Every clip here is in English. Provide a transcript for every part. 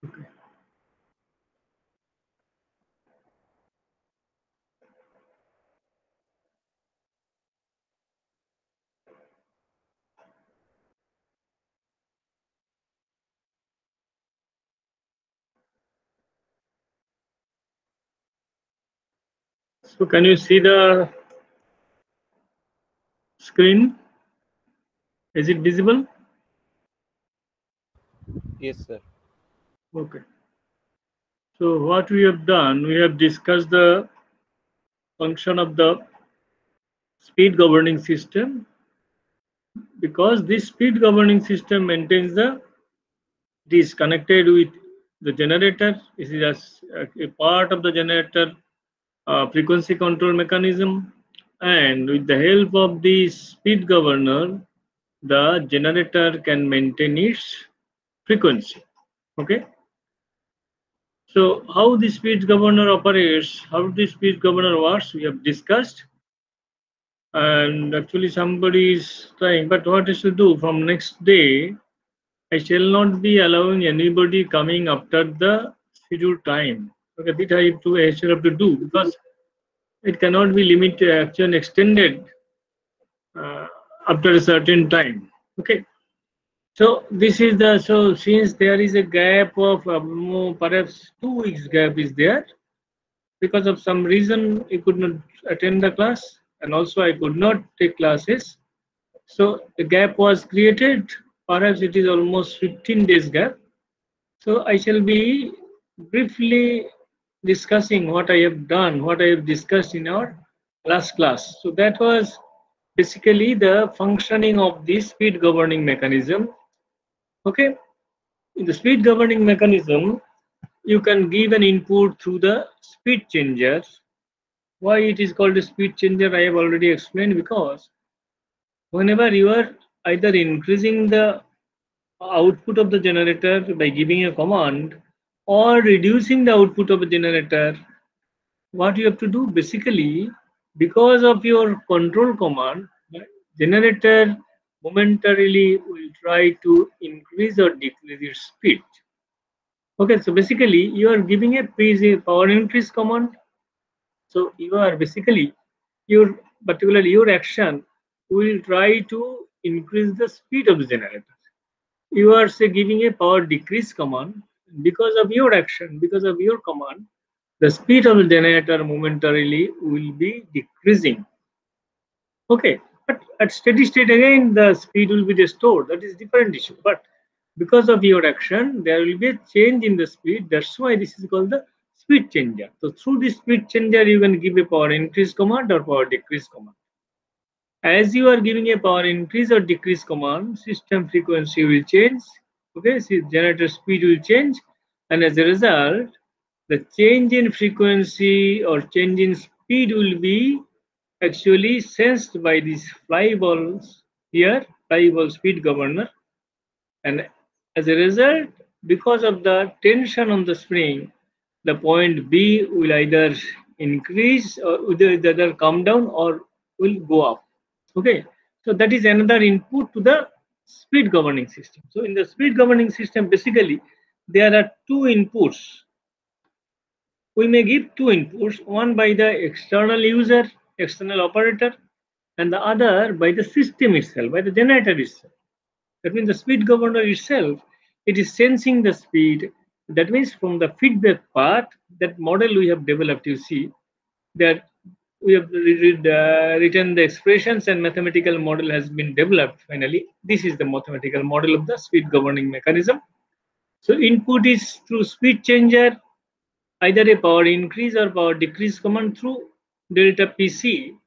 Okay. So can you see the screen? Is it visible? Yes, sir. Okay. So what we have done, we have discussed the function of the speed governing system, because this speed governing system maintains the, it is connected with the generator. This is a part of the generator frequency control mechanism, and with the help of the speed governor, the generator can maintain its frequency. Okay. So how the speed governor operates, how the speed governor works, we have discussed. And actually somebody is trying, but what I should do from next day, I shall not be allowing anybody coming after the scheduled time. Okay, this I shall have to do, because it cannot be limited, actually extended uh, after a certain time. Okay. So this is the, so since there is a gap of perhaps 2 weeks gap is there, because of some reason I could not attend the class, and also I could not take classes. So the gap was created. Perhaps it is almost 15 days gap. So I shall be briefly discussing what I have done, what I have discussed in our last class. So that was basically the functioning of the speed governing mechanism. Okay, in the speed governing mechanism, you can give an input through the speed changer. Why it is called a speed changer, I have already explained, because whenever you are either increasing the output of the generator by giving a command or reducing the output of a generator, what you have to do basically, because of your control command, generator momentarily will try to increase or decrease its speed. Okay, so basically you are giving a power increase command. So you are basically, your particularly your action will try to increase the speed of the generator. You are say giving a power decrease command. Because of your action, because of your command, the speed of the generator momentarily will be decreasing. Okay, but at steady state again the speed will be restored. That is different issue. But because of your action, there will be a change in the speed. That's why this is called the speed changer. So through this speed changer, you can give a power increase command or power decrease command. As you are giving a power increase or decrease command, system frequency will change. Okay, so generator speed will change, and as a result, the change in frequency or change in speed will be actually sensed by these fly balls here, fly ball speed governor, and as a result, because of the tension on the spring, the point B will either increase or will either come down or will go up. Okay, so that is another input to the speed governing system. So in the speed governing system, basically there are two inputs. We may give two inputs, one by the external user, external operator, and the other by the system itself, by the generator itself. That means the speed governor itself, it is sensing the speed. That means from the feedback part, that model we have developed, you see, that we have written the expressions and mathematical model has been developed finally. This is the mathematical model of the speed governing mechanism. So input is through speed changer, either a power increase or power decrease command through delta PC,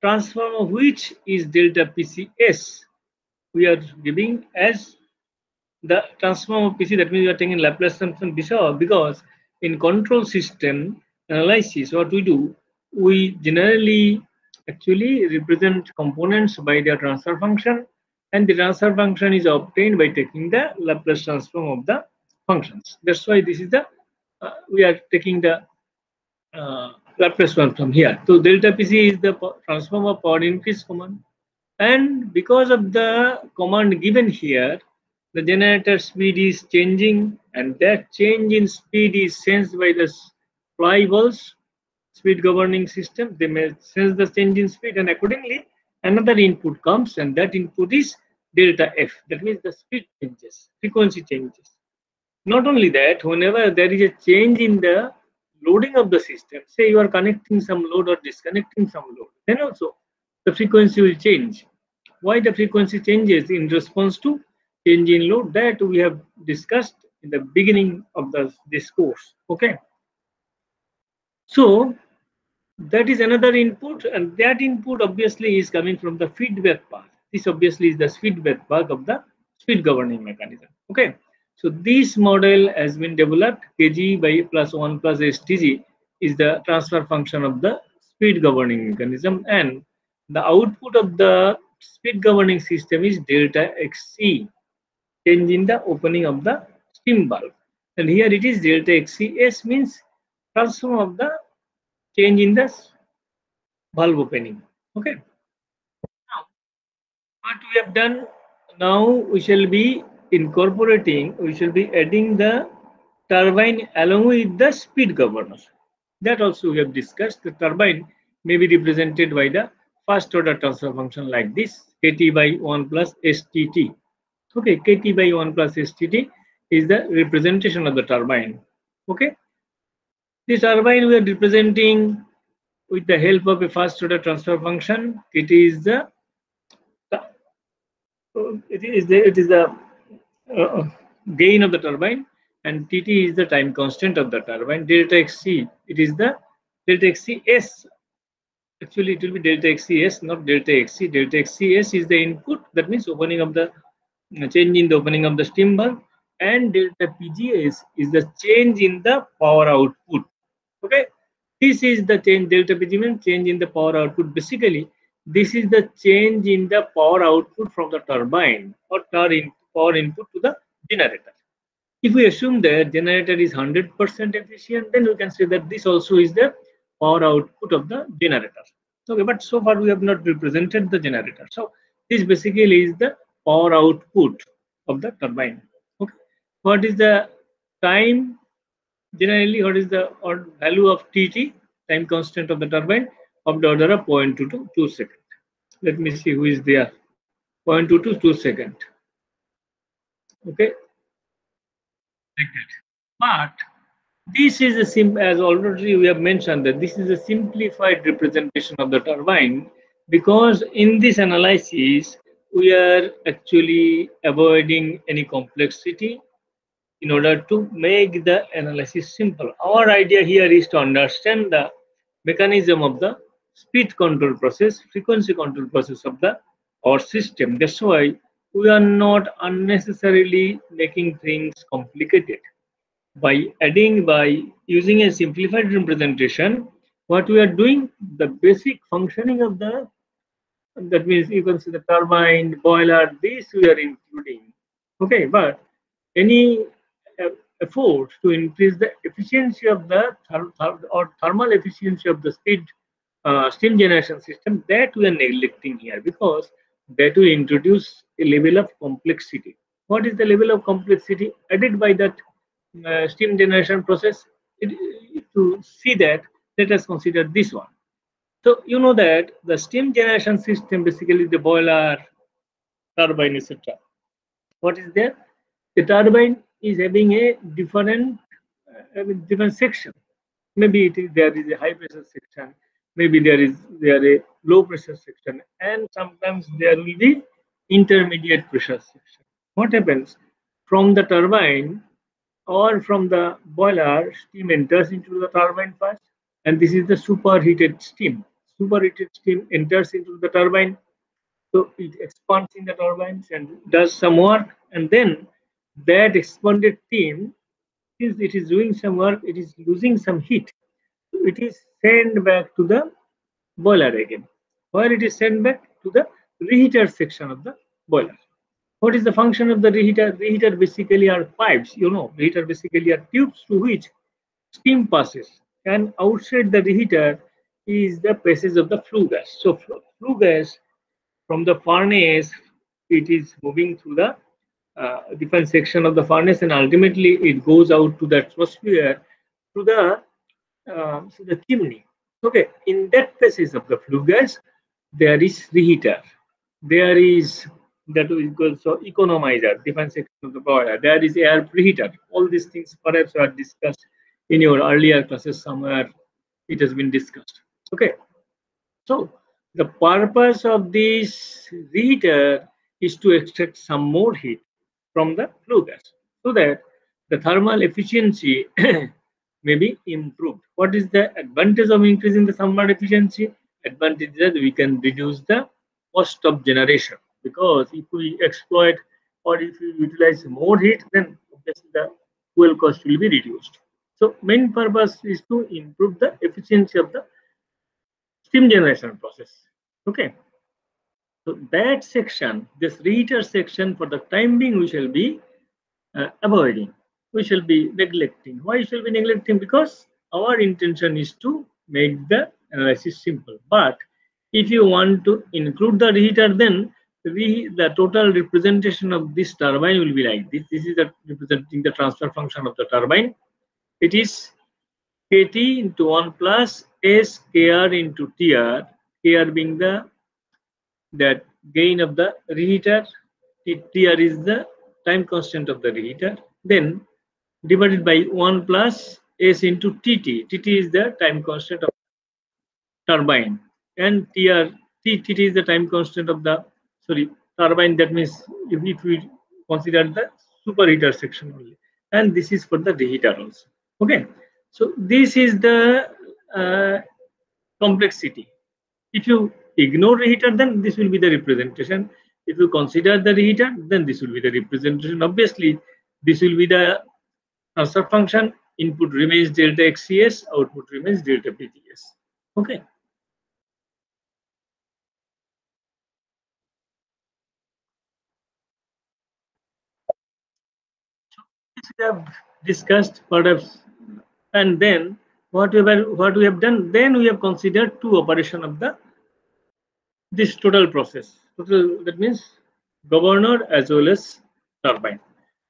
transform of which is delta PCS. We are giving as the transform of PC. That means we are taking Laplace transform because in control system analysis, what we do, we generally actually represent components by their transfer function, and the transfer function is obtained by taking the Laplace transform of the functions. That's why this is the we are taking the Laplace transform here. So delta PC is the transform of power increase command, and because of the command given here, the generator speed is changing and that change in speed is sensed by the flyballs speed governing system. They may sense the change in speed, and accordingly another input comes, and that input is delta f. That means the speed changes, frequency changes. Not only that, whenever there is a change in the loading of the system, say you are connecting some load or disconnecting some load, then also the frequency will change. Why the frequency changes in response to change in load, that we have discussed in the beginning of this course. Okay, so that is another input, and that input obviously is coming from the feedback path. This obviously is the feedback path of the speed governing mechanism. Okay, so this model has been developed. Kg by plus 1 plus stg is the transfer function of the speed governing mechanism, and the output of the speed governing system is delta xc, change in the opening of the steam valve. And here it is delta xcs, means transform of the change in the valve opening. Okay, now what we have done, now we shall be we shall be adding the turbine along with the speed governor. That also we have discussed. The turbine may be represented by the first order transfer function like this, kt by 1 plus stt. Okay, kt by 1 plus stt is the representation of the turbine. Okay, this turbine we are representing with the help of a first order transfer function. It is the uh, gain of the turbine, and Tt is the time constant of the turbine. Delta Xc, it is the delta Xcs. Actually, it will be delta Xcs, not delta Xc. Delta Xcs is the input. That means opening of the change in the opening of the steam valve, and delta Pgs is the change in the power output. Okay, this is the change. Delta Pg means change in the power output. Basically, this is the change in the power output from the turbine or power input to the generator. If we assume that generator is 100% efficient, then we can say that this also is the power output of the generator. Okay, but so far we have not represented the generator. So this basically is the power output of the turbine. Okay, what is the time? Generally, what is the value of Tt, time constant of the turbine, of the order of 0.2 to 2 seconds. Let me see who is there. 0.2 to 2 seconds. Okay, like that. But this is as already we have mentioned, that this is a simplified representation of the turbine, because in this analysis we are actually avoiding any complexity in order to make the analysis simple. Our idea here is to understand the mechanism of the speed control process, frequency control process of the our system. That's why we are not unnecessarily making things complicated. By using a simplified representation, what we are doing, the basic functioning of the, that means you can see the turbine, boiler, this we are including. Okay, but any effort to increase the efficiency of the or thermal efficiency of the steam generation system, that we are neglecting here, because that will introduce a level of complexity. What is the level of complexity added by that steam generation process? To see that, let us consider this one. So you know that the steam generation system, basically the boiler, turbine, etc. What is there? The turbine is having a different section. Maybe there is a high pressure section, maybe there a low pressure section, and sometimes there will be intermediate pressure section. What happens? From the turbine or from the boiler, steam enters into the turbine first, and this is the superheated steam. Superheated steam enters into the turbine, so it expands in the turbines and does some work, and then that expanded steam, since it is doing some work, it is losing some heat. So it is sent back to the boiler again, where it is sent back to the reheater section of the boiler. What is the function of the reheater? Reheater basically are pipes. You know, reheater basically are tubes through which steam passes, and outside the reheater is the passage of the flue gas. So flue gas from the furnace, it is moving through the different section of the furnace, and ultimately it goes out to the atmosphere to the chimney. Okay, in that passage of the flue gas, there is reheater, there is that is also economizer, different section of the boiler, there is air preheater. All these things perhaps are discussed in your earlier classes somewhere. It has been discussed. Okay, so the purpose of this reheater is to extract some more heat from the flue gas so that the thermal efficiency may be improved. What is the advantage of increasing the thermal efficiency? Advantage is that we can reduce the cost of generation, because if we exploit or if we utilize more heat, then obviously the fuel cost will be reduced. So main purpose is to improve the efficiency of the steam generation process. Okay, so that section, this reheater section, for the time being, we shall be avoiding. We shall be neglecting. Why shall we neglecting? Because our intention is to make the analysis simple. But if you want to include the reheater, then the total representation of this turbine will be like this. This is the representing the transfer function of the turbine. It is Kt into 1 plus S Kr into Tr, Kr being the that gain of the reheater, Tr is the time constant of the reheater, then divided by 1 plus S into Tt. Tt is the time constant of turbine, and Tt is the time constant of the turbine. That means if we consider the superheater section only, and this is for the reheater also. Okay, so this is the complexity. If you ignore reheater, then this will be the representation. If you consider the reheater, then this will be the representation. Obviously, this will be the transfer function. Input remains delta XCS, output remains delta PTS. Okay. This we have discussed perhaps, and then what we have done, then we have considered two operation of the this total process. Total, that means governor as well as turbine.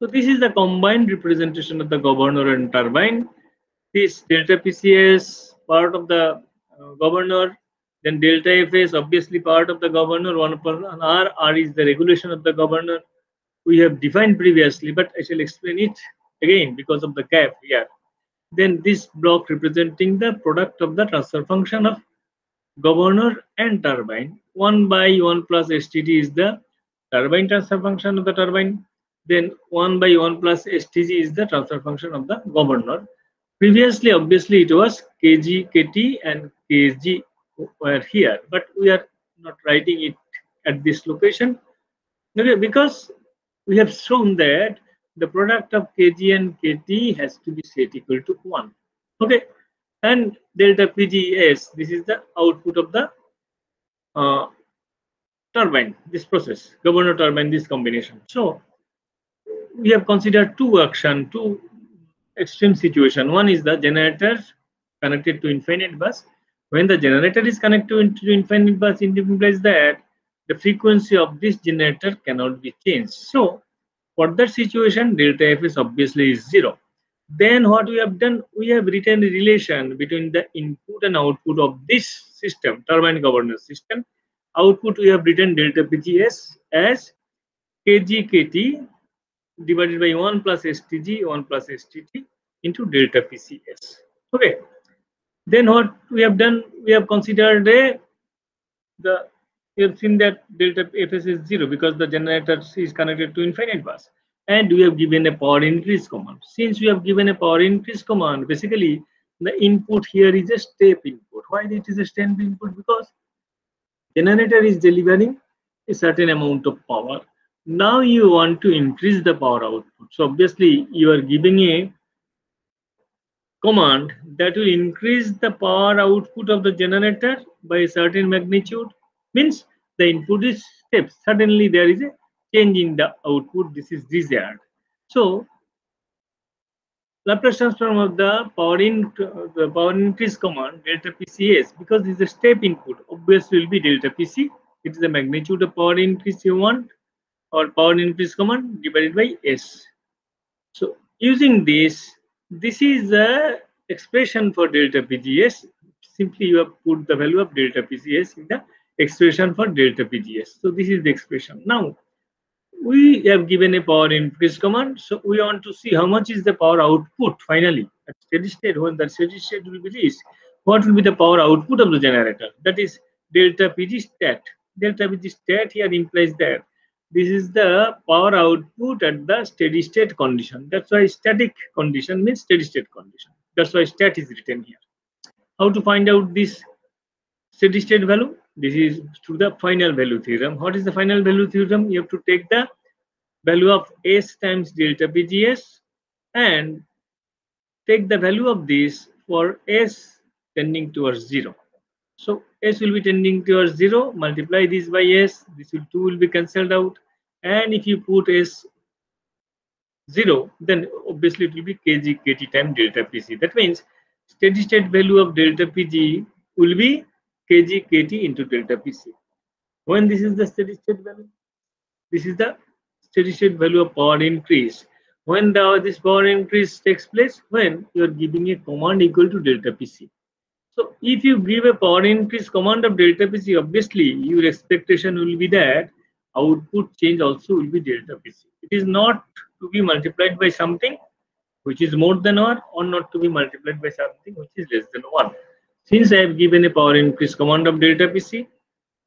So this is the combined representation of the governor and turbine. This delta PCS part of the governor, then delta FS obviously part of the governor, 1 upon R. R is the regulation of the governor. We have defined previously, but I shall explain it again because of the gap here. Then this block representing the product of the transfer function of governor and turbine. 1 by 1 plus STT is the turbine transfer function of the turbine. Then 1 by 1 plus STG is the transfer function of the governor. Previously, obviously, it was Kg, Kt, and Kg were here, but we are not writing it at this location. Okay, because we have shown that the product of Kg and Kt has to be set equal to 1. Okay, and delta PGS, this is the output of the uh, turbine, this process, governor turbine, this combination. So we have considered two action, two extreme situation. One is the generator connected to infinite bus. When the generator is connected to infinite bus, it implies that the frequency of this generator cannot be changed. So for that situation, delta F is obviously 0. Then what we have done, we have written a relation between the input and output of this system, turbine governor system. Output we have written delta PGS as KGKT divided by 1 plus STG, 1 plus STT into delta PCS. Okay. Then what we have done, we have considered we have seen that delta Fs is 0 because the generator is connected to infinite bus, and we have given a power increase command. Since we have given a power increase command, basically the input here is a step input. Why it is a step input? Because generator is delivering a certain amount of power. Now you want to increase the power output. So obviously you are giving a command that will increase the power output of the generator by a certain magnitude. Means the input is steps. Suddenly there is a change in the output. This is desired. So Laplace transform of the power increase command delta PCS, because this is a step input, obviously will be delta PC. It is the magnitude of power increase you want. or power increase command divided by S. So using this is the expression for delta PGS. Simply you have put the value of delta PGS in the expression for delta PGS. So this is the expression. Now we have given a power increase command. So we want to see how much is the power output finally at steady state. When the steady state will be reached, what will be the power output of the generator? That is delta PG stat. Delta PG stat here implies that this is the power output at the steady state condition. That's why static condition means steady state condition. That's why stat is written here. How to find out this steady state value? This is through the final value theorem. What is the final value theorem? You have to take the value of S times delta PGS and take the value of this for S tending towards 0. So S will be tending towards 0, multiply this by S, this will 2 will be cancelled out, and if you put S 0, then obviously it will be kg kt times delta Pc. That means steady state value of delta Pg will be kg kt into delta Pc. When this is the steady state value, this is the steady state value of power increase. When this power increase takes place, when you are giving a command equal to delta Pc. So if you give a power increase command of delta Pc, obviously your expectation will be that output change also will be delta Pc. It is not to be multiplied by something which is more than 1 or not to be multiplied by something which is less than 1. Since I have given a power increase command of delta Pc,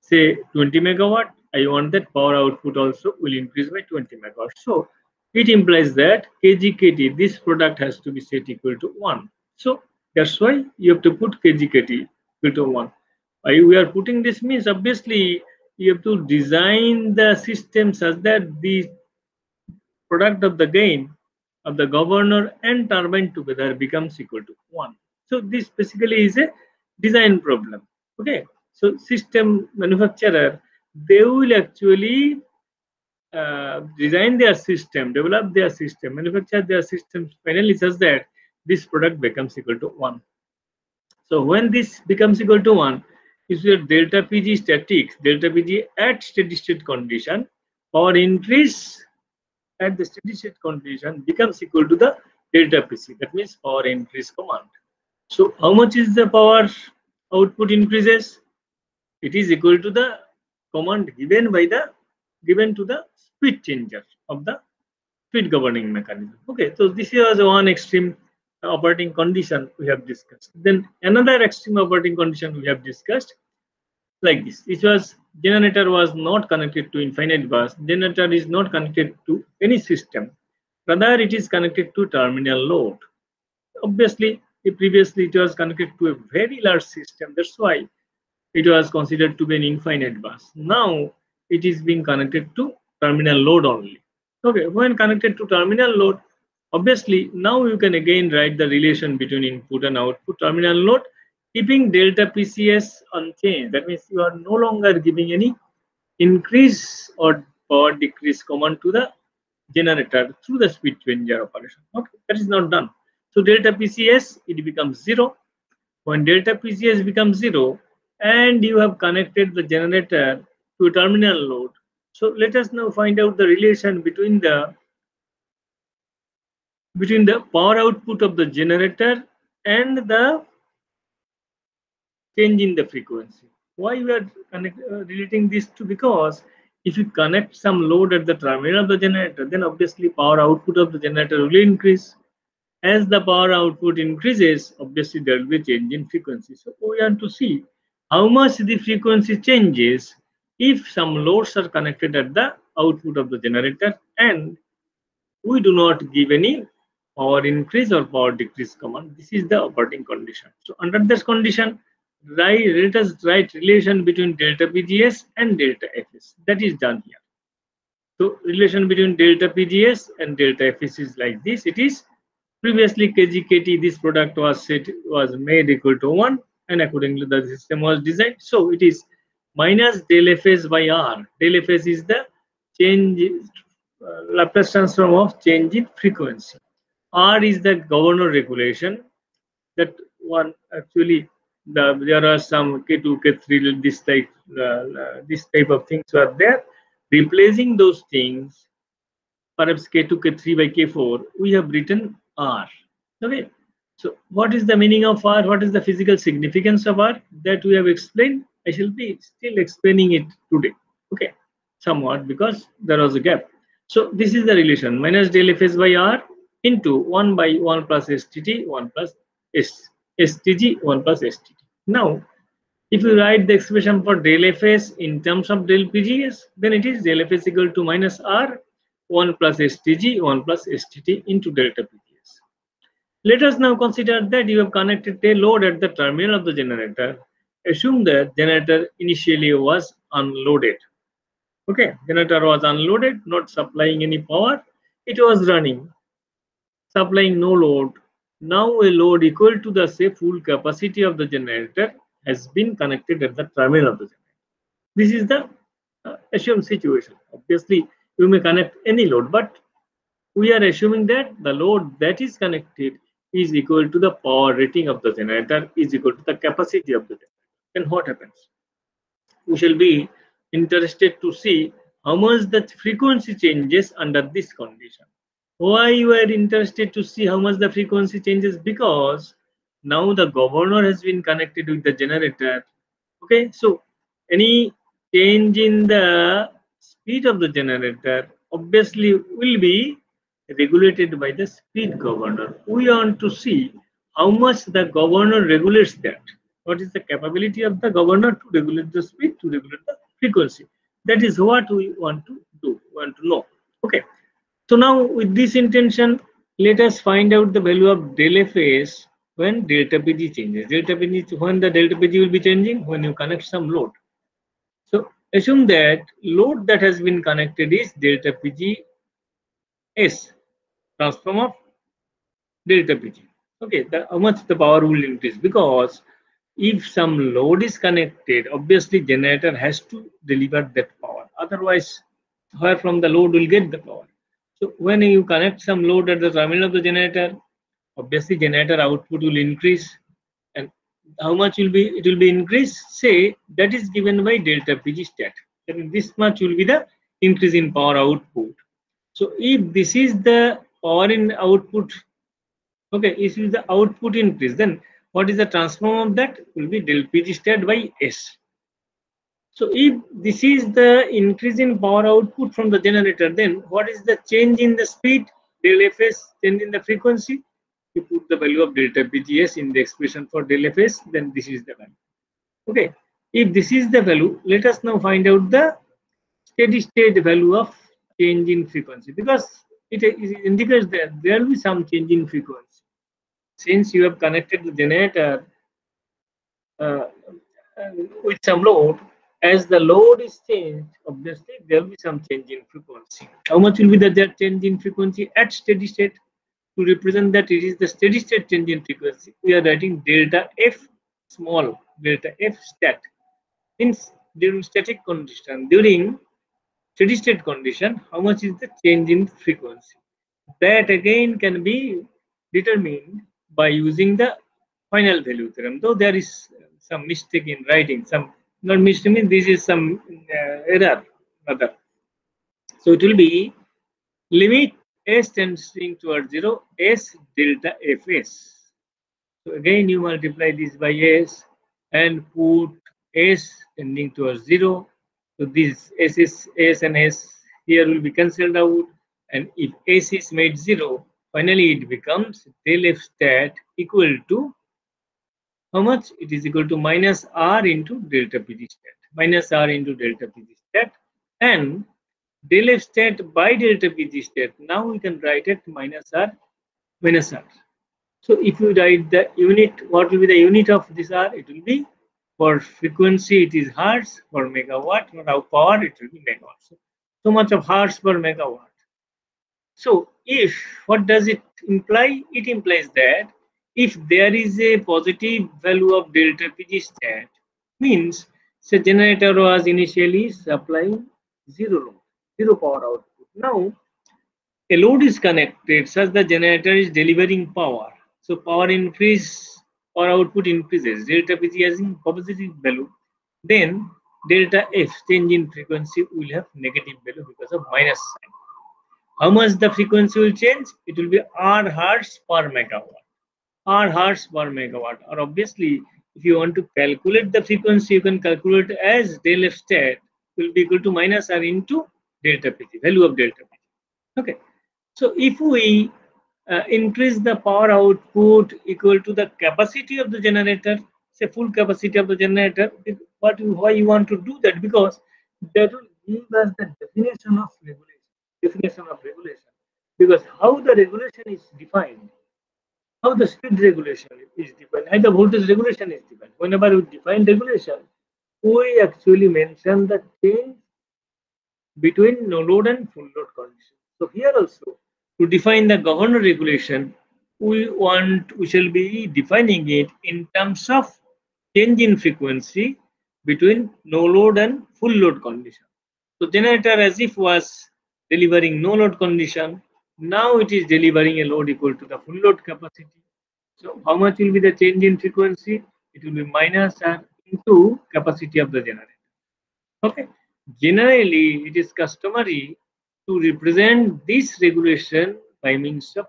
say 20 megawatt, I want that power output also will increase by 20 megawatt. So it implies that kgkt, this product has to be set equal to 1. So that's why you have to put kgkt equal to 1. Why we are putting this means obviously you have to design the system such that the product of the gain of the governor and turbine together becomes equal to 1. So this basically is a design problem. Okay. So system manufacturer, they will actually design their system, develop their system, manufacture their system finally such that this product becomes equal to 1. So when this becomes equal to 1, is your delta PG static, delta PG at steady state condition, power increase at the steady state condition becomes equal to the delta PC. That means power increase command. So how much is the power output increases? It is equal to the command given to the speed changer of the speed governing mechanism. Okay, so this was one extreme operating condition we have discussed. Then another extreme operating condition we have discussed like this. It was generator was not connected to infinite bus. Generator is not connected to any system. Rather, it is connected to terminal load. Obviously, previously it was connected to a very large system. That's why it was considered to be an infinite bus. Now it is being connected to terminal load only. Okay, when connected to terminal load, obviously now you can again write the relation between input and output terminal load, keeping delta PCS unchanged. That means you are no longer giving any increase or decrease command to the generator through the speed changer operation. Okay, that is not done. So delta PCS it becomes 0. When delta PCS becomes 0 and you have connected the generator to a terminal load. So let us now find out the relation between the power output of the generator and the change in the frequency. Why we are relating this to? Because if you connect some load at the terminal of the generator, then obviously power output of the generator will increase. As the power output increases, obviously there will be a change in frequency. So we want to see how much the frequency changes if some loads are connected at the output of the generator and we do not give any power increase or power decrease command. This is the operating condition. So under this condition, let us write relation between delta PGS and delta FS. That is done here. So relation between delta PGS and delta FS is like this. It is previously kgkt, this product was made equal to 1 and accordingly the system was designed. So it is minus del Fs by R. Del Fs is the change Laplace transform of change in frequency. R is the governor regulation. That one actually there are some K2, K3 this type of things are there. Replacing those things, perhaps K2, K3 by K4, we have written R. Okay. So what is the meaning of R? What is the physical significance of R? That we have explained. I shall be still explaining it today. Okay. Somewhat, because there was a gap. So this is the relation, minus del Fs by R into 1 by 1 plus STT, 1 plus STG, 1 plus STT. Now, if you write the expression for del Fs in terms of del PGS, then it is del Fs equal to minus R 1 plus STG 1 plus STT into delta PGS. Let us now consider that you have connected a load at the terminal of the generator. Assume that generator initially was unloaded. Okay, generator was unloaded, not supplying any power. It was running, supplying no load. Now a load equal to the say full capacity of the generator has been connected at the terminal of the generator. This is the assumed situation. Obviously, you may connect any load, but we are assuming that the load that is connected is equal to the power rating of the generator is equal to the capacity of the generator. Then what happens? We shall be interested to see how much the frequency changes under this condition. Why you are interested to see how much the frequency changes? Because now the governor has been connected with the generator. Okay, so any change in the speed of the generator obviously will be regulated by the speed governor. We want to see how much the governor regulates that. What is the capability of the governor to regulate the speed, to regulate the frequency? That is what we want to do, want to know. Okay. So now with this intention, let us find out the value of del Fs when delta PG changes. Delta PG, when the delta PG will be changing? When you connect some load. So assume that load that has been connected is delta PG S, transform of delta PG. Okay, how much the power will increase? Because if some load is connected, obviously generator has to deliver that power. Otherwise, where from the load will get the power? So when you connect some load at the terminal of the generator, obviously generator output will increase. And how much will be? It will be increased. Say that is given by delta PG stat. Then this much will be the increase in power output. So if this is the power in output, okay, if is the output increase, then what is the transform of that? Will be del PG stat by S. So if this is the increase in power output from the generator, then what is the change in the speed? Del Fs, change in the frequency. You put the value of delta PGS in the expression for del Fs, then this is the value. Okay. If this is the value, let us now find out the steady state value of change in frequency, because it indicates that there will be some change in frequency. Since you have connected the generator uh, with some load, as the load is changed, obviously there will be some change in frequency. How much will be that change in frequency at steady state? To represent that it is the steady state change in frequency, we are writing delta F small, delta F stat. Means during static condition, during steady state condition, how much is the change in frequency? That again can be determined by using the final value theorem, though there is some mistake in writing. Some, not mistake, means this is some error rather. So it will be limit s tending towards 0, s delta Fs. So again you multiply this by s and put s tending towards 0. So this s and s here will be cancelled out, and if s is made 0, finally it becomes del F stat equal to how much? It is equal to minus r into delta PG stat, minus r into delta PG stat, and del F stat by delta PG stat. Now we can write it minus r minus r. So if you write the unit, what will be the unit of this r? It will be, for frequency it is hertz, for megawatt, for our power it will be megawatt. So much of hertz per megawatt. So if, what does it imply? It implies that if there is a positive value of delta PG stat, means the generator was initially supplying zero load, zero power output. Now a load is connected such the generator is delivering power. So power increase or output increases, delta PG has a positive value. Then delta F, change in frequency, will have negative value because of minus sign. How much the frequency will change? It will be R hertz per megawatt. R hertz per megawatt. Or obviously, if you want to calculate the frequency, you can calculate as del F stat will be equal to minus R into delta Pg, value of delta Pg. Okay. So if we increase the power output equal to the capacity of the generator, say full capacity of the generator, why you want to do that? Because that will give us the definition of regulation. Definition of regulation. Because how the regulation is defined, how the speed regulation is defined, and the voltage regulation is defined. Whenever we define regulation, we actually mention the change between no load and full load condition. So here also, to define the governor regulation, we shall be defining it in terms of change in frequency between no load and full load condition. So generator as if was delivering no load condition, now it is delivering a load equal to the full load capacity. So how much will be the change in frequency? It will be minus R into capacity of the generator. Okay. Generally, it is customary to represent this regulation by means of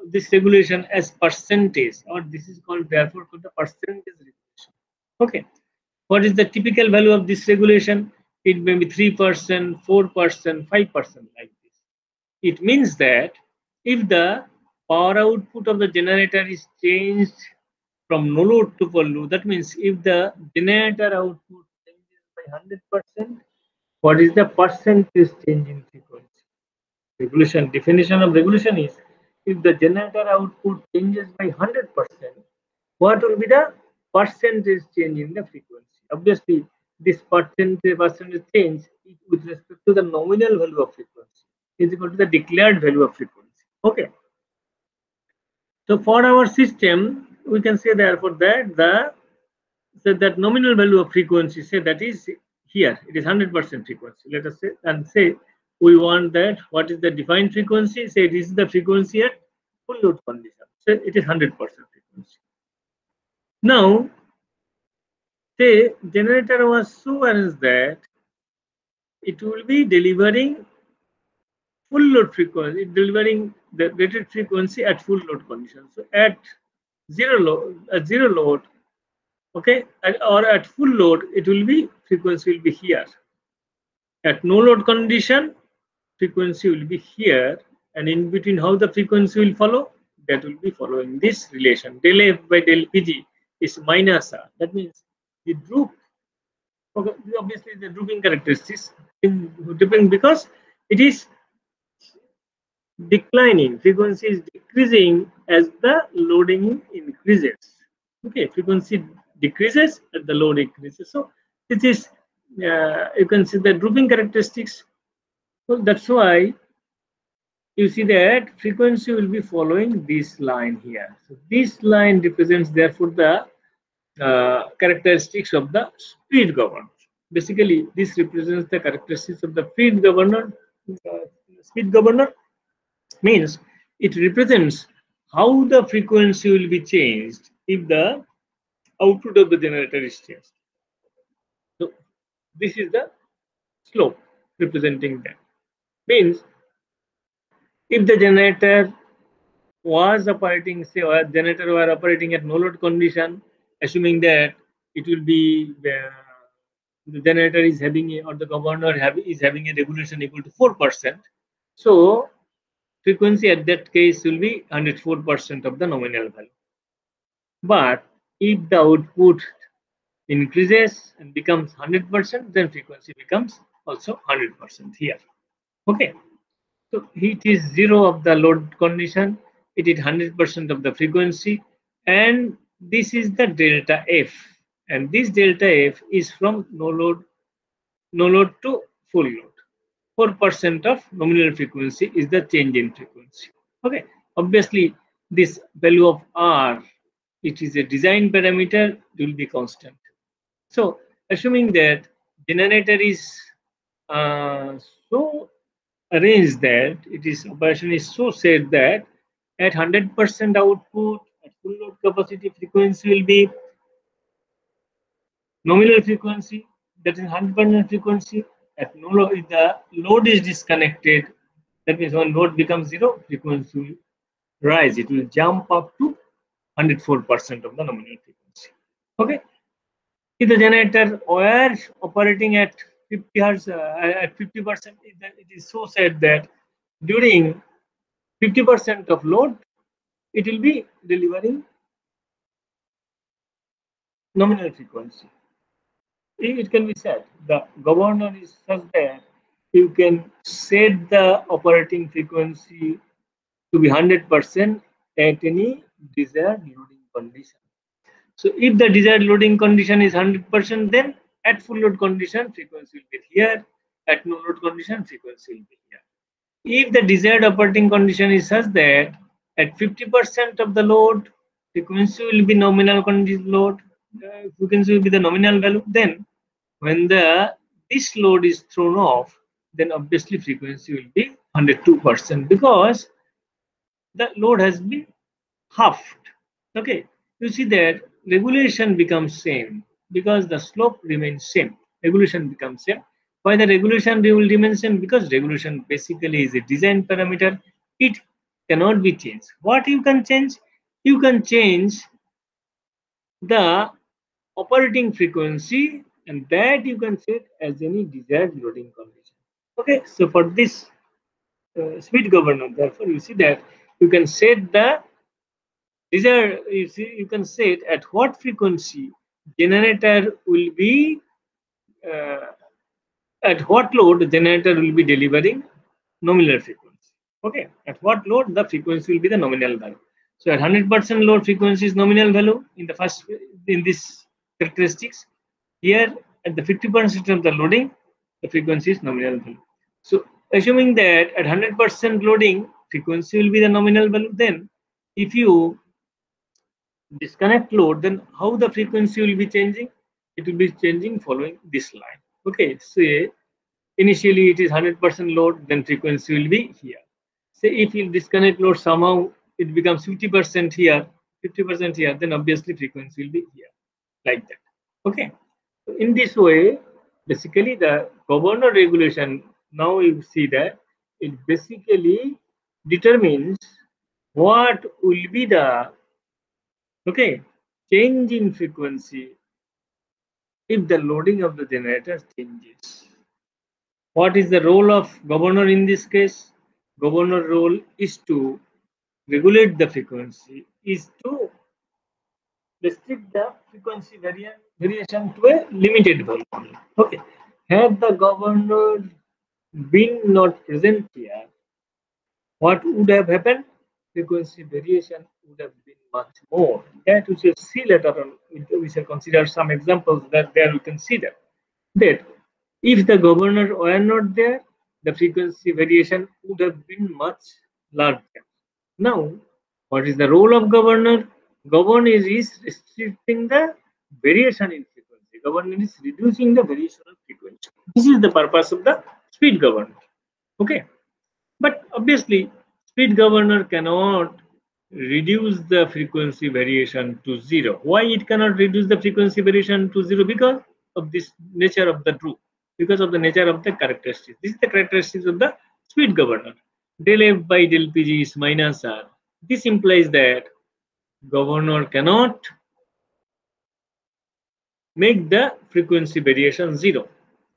this regulation as percentage, or this is called therefore called the percentage regulation. Okay. What is the typical value of this regulation? It may be 3%, 4%, 5% like this. It means that if the power output of the generator is changed from no load to full load, that means if the generator output changes by 100%, what is the percentage change in frequency? Regulation definition of regulation is if the generator output changes by 100%, what will be the percentage change in the frequency? Obviously, this percentage change with respect to the nominal value of frequency is equal to the declared value of frequency. Okay. So for our system, we can say therefore that that nominal value of frequency, say that is here, it is 100% frequency. Let us say and say we want that what is the defined frequency? Say this is the frequency at full load condition. So it is 100% frequency. Now, say generator was so arranged that it will be delivering full load frequency, delivering the rated frequency at full load condition. So at zero load, okay, or at full load, it will be frequency will be here. At no load condition, frequency will be here, and in between how the frequency will follow, that will be following this relation. Del F by del Pg is minus R. That means the droop, okay, obviously the drooping characteristics depend because it is declining, frequency is decreasing as the loading increases. Okay, frequency decreases as the load increases. So it is you can see the drooping characteristics. So that's why you see that frequency will be following this line here. So this line represents therefore the characteristics of the speed governor. Basically, this represents the characteristics of the speed governor. Speed governor means it represents how the frequency will be changed if the output of the generator is changed. So this is the slope representing that. Means if the generator was operating, say, or generator were operating at no load condition, assuming that it will be the generator is having a, or the governor is having a regulation equal to 4%. So frequency at that case will be 104% of the nominal value. But if the output increases and becomes 100%, then frequency becomes also 100% here. Okay. So it is 0 of the load condition, it is 100% of the frequency, and this is the delta F. And this delta F is from no load to full load. 4% of nominal frequency is the change in frequency. Okay. Obviously, this value of R, it is a design parameter, will be constant. So assuming that generator is so arranged that it is operation is so set that at 100% output at full load capacity frequency will be nominal frequency, that is 100% frequency. At no load, if the load is disconnected, that means when load becomes zero, frequency will rise. It will jump up to 104% of the nominal frequency. Okay. If the generator were operating at 50 hertz, at 50%, it is so said that during 50% of load, it will be delivering nominal frequency. It can be said the governor is such that you can set the operating frequency to be 100% at any desired loading condition. So if the desired loading condition is 100%, then at full load condition, frequency will be here. At no load condition, frequency will be here. If the desired operating condition is such that at 50% of the load, frequency will be nominal condition load, frequency will be the nominal value, then when this load is thrown off, then obviously frequency will be 102% because the load has been halved. Okay, you see that regulation becomes same because the slope remains same. Regulation becomes same. Why the regulation will remain same? Because regulation basically is a design parameter. It cannot be changed. What you can change? You can change the operating frequency, and that you can set as any desired loading condition. Okay, so for this speed governor, therefore, you see that you can set the desired, you can set at what frequency generator will be, uh, at what load the generator will be delivering nominal frequency. Okay, at what load the frequency will be the nominal value. So at 100% load, frequency is nominal value in the first, in this characteristics. Here at the 50% of the loading, the frequency is nominal value. So assuming that at 100% loading, frequency will be the nominal value, then if you disconnect load, then how the frequency will be changing? It will be changing following this line. Okay, say initially it is 100% load, then frequency will be here. Say if you disconnect load, somehow it becomes 50% here, 50% here, then obviously frequency will be here, like that. Okay, so in this way, basically the governor regulation, now you see that it basically determines what will be the, okay, change in frequency if the loading of the generator changes. What is the role of governor in this case? Governor role is to regulate the frequency, is to restrict the frequency variation to a limited value. Okay. Had the governor been not present here, what would have happened? Frequency variation would have been much more. That we shall see later on. We shall consider some examples that there we can see that if the governor were not there, the frequency variation would have been much larger. Now, what is the role of governor? Governor is restricting the variation in frequency. Governor is reducing the variation of frequency. This is the purpose of the speed governor. Okay. But obviously, speed governor cannot reduce the frequency variation to zero. Why it cannot reduce the frequency variation to zero? Because of this nature of the loop, because of the nature of the characteristics. This is the characteristics of the speed governor. Del F by del Pg is minus R. This implies that governor cannot make the frequency variation zero.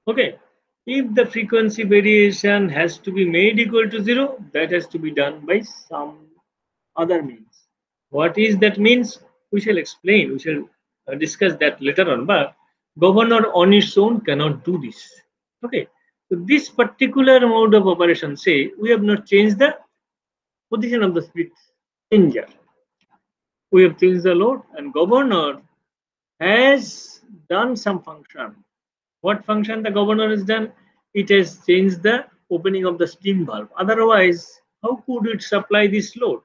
Okay. If the frequency variation has to be made equal to zero, that has to be done by some other means. What is that means? We shall explain. We shall discuss that later on. But governor on its own cannot do this. Okay. So this particular mode of operation, say we have not changed the position of the speed changer. We have changed the load, and governor has done some function. What function the governor has done? It has changed the opening of the steam valve. Otherwise, how could it supply this load?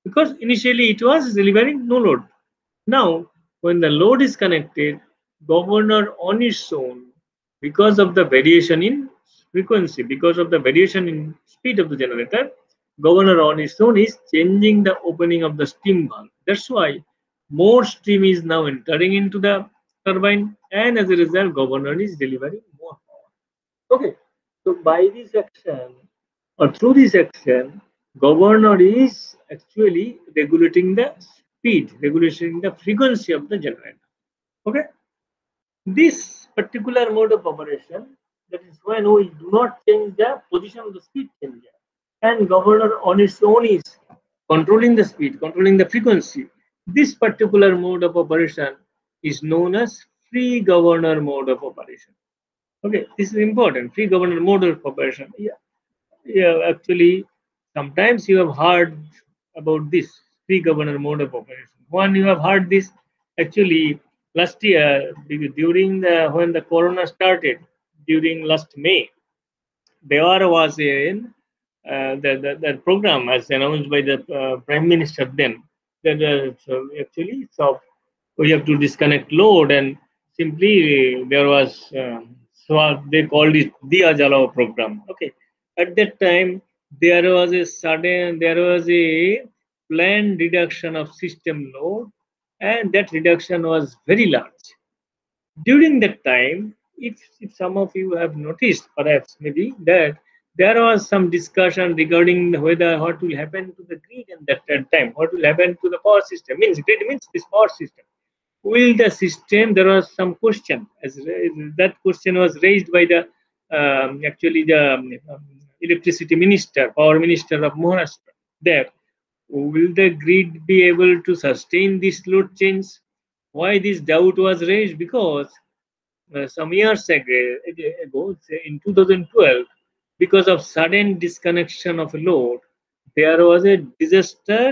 Because initially it was delivering no load. Now, when the load is connected, governor on its own, because of the variation in frequency, because of the variation in speed of the generator, governor on its own is changing the opening of the steam valve. That's why more steam is now entering into the turbine, and as a result, governor is delivering more power. Okay, so by this action or through this action, governor is actually regulating the speed, regulating the frequency of the generator. Okay, this particular mode of operation, that is when we do not change the position of the speed changer, and governor on its own is controlling the speed, controlling the frequency. This particular mode of operation is known as free governor mode of operation. Okay, this is important. Free governor mode of operation. Yeah, yeah. Actually, sometimes you have heard about this free governor mode of operation. One, you have heard this actually last year during the when the corona started during last May. There was that program as announced by the prime minister then that so actually so we have to disconnect load and simply there was so they called it Diya Jalao program. Okay, at that time there was a planned reduction of system load and that reduction was very large. During that time, if some of you have noticed, perhaps maybe that there was some discussion regarding whether what will happen to the grid in that time, what will happen to the power system. Means grid means this power system. Will the system? There was some question. As that question was raised by the actually the electricity minister, power minister of Maharashtra. There, will the grid be able to sustain this load change? Why this doubt was raised? Because some years ago, say in 2012, because of sudden disconnection of a load, there was a disaster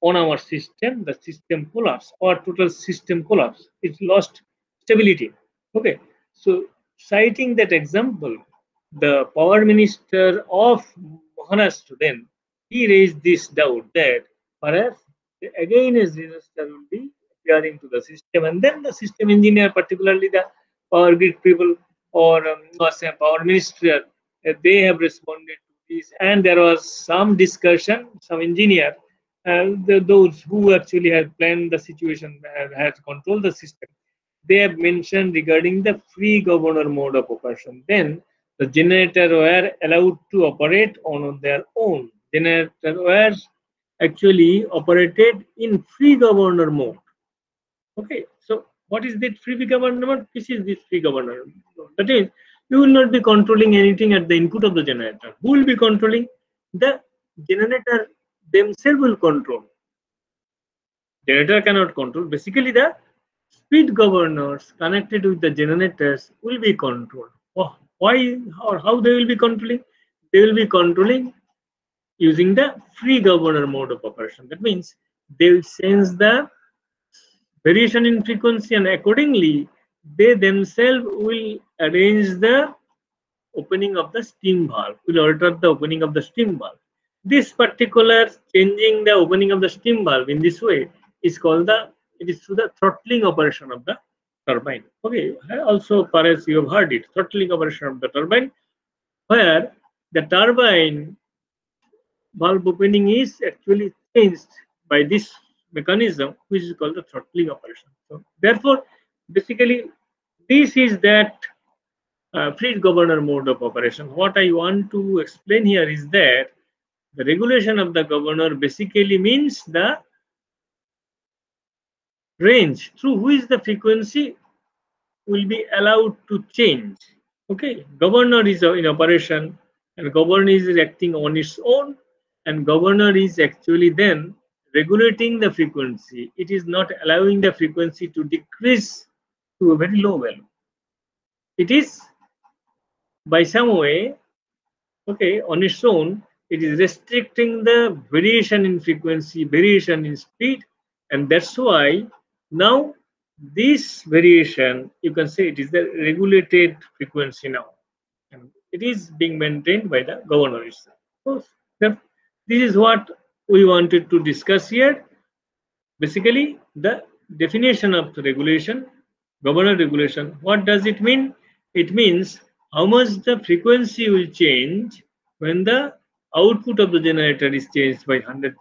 on our system. The system collapsed, or total system collapse. It lost stability. Okay, so citing that example, the power minister of Maharashtra then he raised this doubt that perhaps again a disaster will be appearing to the system, and then the system engineer, particularly the power grid people or say power minister, they have responded to this, and there was some discussion. Some engineer, those who actually had planned the situation, had controlled the system, they have mentioned regarding the free governor mode of operation. Then the generator were allowed to operate on their own. Generator were actually operated in free governor mode. Okay, so what is that free governor mode? This is this free governor mode. That is, you will not be controlling anything at the input of the generator. Who will be controlling? The generator themselves will control. Generator cannot control. Basically, the speed governors connected with the generators will be controlled. Oh, why or how they will be controlling? They will be controlling using the free governor mode of operation. That means they will sense the variation in frequency and accordingly they themselves will arrange the opening of the steam valve, will alter the opening of the steam valve. This particular changing the opening of the steam valve in this way is called it is through the throttling operation of the turbine. Okay, also perhaps you have heard it, throttling operation of the turbine, where the turbine valve opening is actually changed by this mechanism, which is called the throttling operation. So therefore, basically, this is that free governor mode of operation. What I want to explain here is that the regulation of the governor basically means the range through which the frequency will be allowed to change. Okay, governor is in operation, and governor is acting on its own, and governor is actually then regulating the frequency. It is not allowing the frequency to decrease to a very low value. It is by some way, okay, on its own, it is restricting the variation in frequency, variation in speed, and that's why now this variation, you can say it is the regulated frequency now, and it is being maintained by the governor itself. So this is what we wanted to discuss here. Basically, the definition of the regulation, governor regulation. What does it mean? It means how much the frequency will change when the output of the generator is changed by 100%.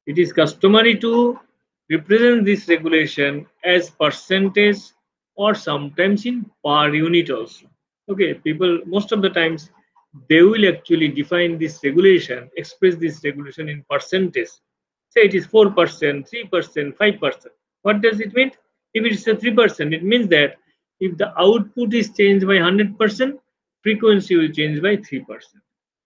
It is customary to represent this regulation as percentage or sometimes in per unit also. Okay, people most of the times they will actually define this regulation, express this regulation in percentage. Say it is 4%, 3%, 5%. What does it mean? If it is a 3%, it means that if the output is changed by 100%, frequency will change by 3%.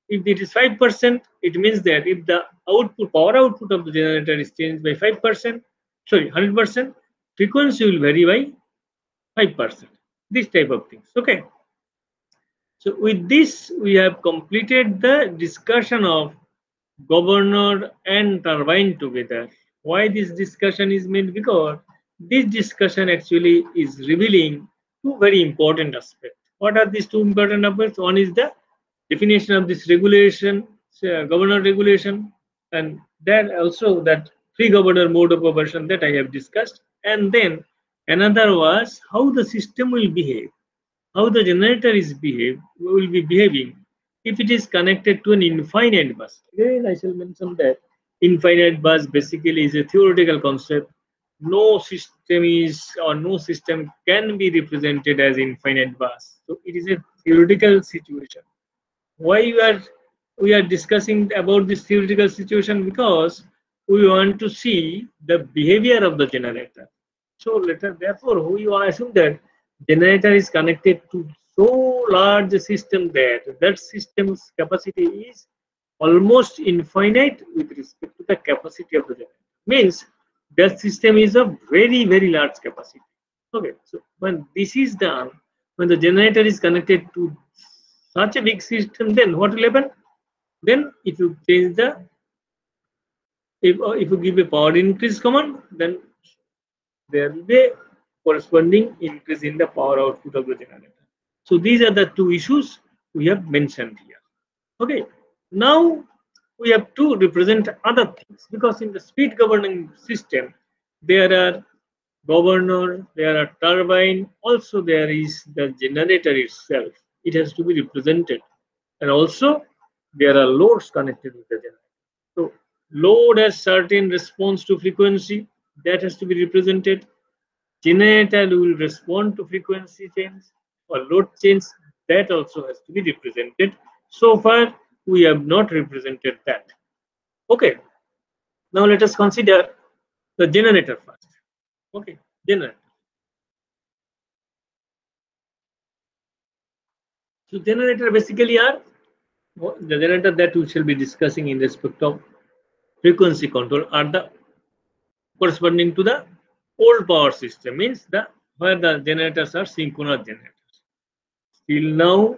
If it is 5%, it means that if the output power output of the generator is changed by 5%, sorry, 100%, frequency will vary by 5%. This type of things. Okay. So with this, we have completed the discussion of governor and turbine together. Why this discussion is made? Because this discussion actually is revealing two very important aspects. What are these two important aspects? One is the definition of this regulation, governor regulation, and then also that free governor mode of operation that I have discussed. And then another was how the system will behave, how the generator is will be behaving if it is connected to an infinite bus. Again, I shall mention that infinite bus basically is a theoretical concept. No system is or no system can be represented as infinite bus. So it is a theoretical situation. Why we are discussing about this theoretical situation? Because we want to see the behavior of the generator. So therefore we assume that generator is connected to so large a system that that system's capacity is almost infinite with respect to the capacity of the generator. Means that system is a very large capacity. Okay, so when this is done, when the generator is connected to such a big system, then what will happen? Then if you change the if you give a power increase command, then there will be a corresponding increase in the power output of the generator. So these are the two issues we have mentioned here. Okay, now we have to represent other things, because in the speed governing system there are governor, there are turbine, also there is the generator itself. It has to be represented, and also there are loads connected with the generator. So load has certain response to frequency that has to be represented. Generator will respond to frequency change or load change, that also has to be represented. So far we have not represented that. Okay, now let us consider the generator first. Okay, generator. So generator basically are the generator that we shall be discussing in respect of frequency control are the corresponding to the old power system, means the where the generators are synchronous generators. Till now,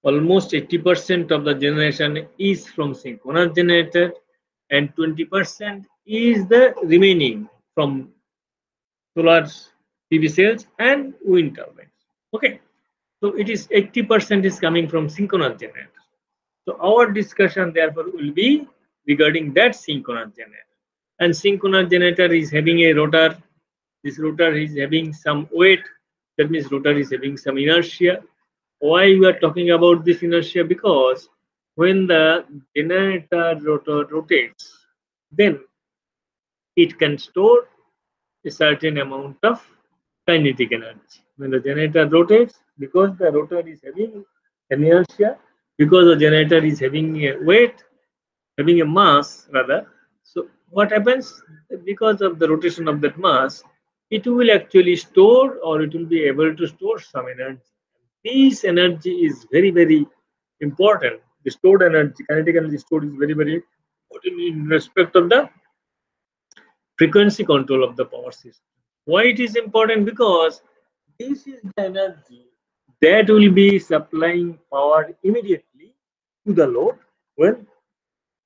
almost 80% of the generation is from synchronous generator, and 20% is the remaining from solar PV cells and wind turbines. Okay, so it is 80% is coming from synchronous generators. So our discussion therefore will be regarding that synchronous generator. And synchronous generator is having a rotor. This rotor is having some weight. That means rotor is having some inertia. Why we are talking about this inertia? Because when the generator rotor rotates, then it can store a certain amount of kinetic energy. When the generator rotates, because the rotor is having inertia, because the generator is having a weight, having a mass rather. So what happens? Because of the rotation of that mass, it will actually store, or it will be able to store some energy. This energy is very important. The stored energy, kinetic energy stored, is very important in respect of the frequency control of the power system. Why it is important? Because this is the energy that will be supplying power immediately to the load when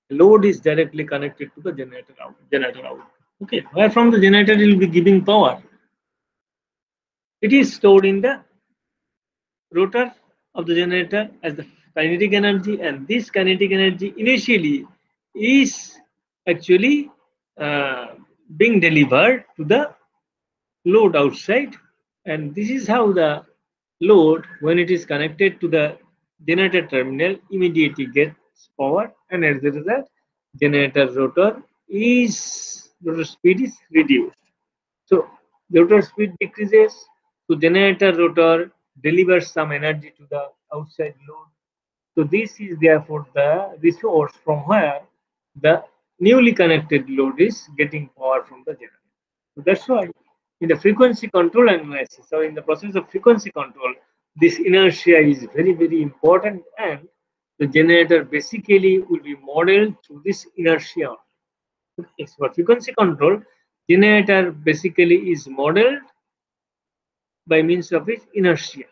load is directly connected to the generator out. Okay, where from the generator will be giving power. It is stored in the rotor of the generator as the kinetic energy, and this kinetic energy initially is actually being delivered to the load outside, and this is how the load, when it is connected to the generator terminal, immediately gets power, and as a result generator rotor is rotor speed is reduced. So the rotor speed decreases, so generator rotor delivers some energy to the outside load. So this is therefore the resource from where the newly connected load is getting power from the generator. So that's why in the frequency control analysis or in the process of frequency control, this inertia is very, very important, and the generator basically will be modeled through this inertia. Okay, so for frequency control, generator basically is modeled by means of its inertia.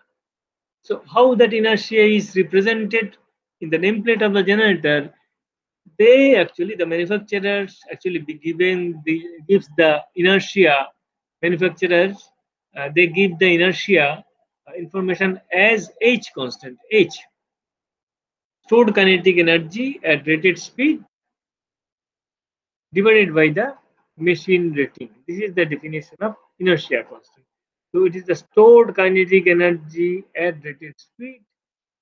So how that inertia is represented in the nameplate of the generator, they actually, the manufacturers actually be given the gives the inertia. Manufacturers they give the inertia information as h constant, h, stored kinetic energy at rated speed divided by the machine rating. This is the definition of inertia constant. So it is the stored kinetic energy at rated speed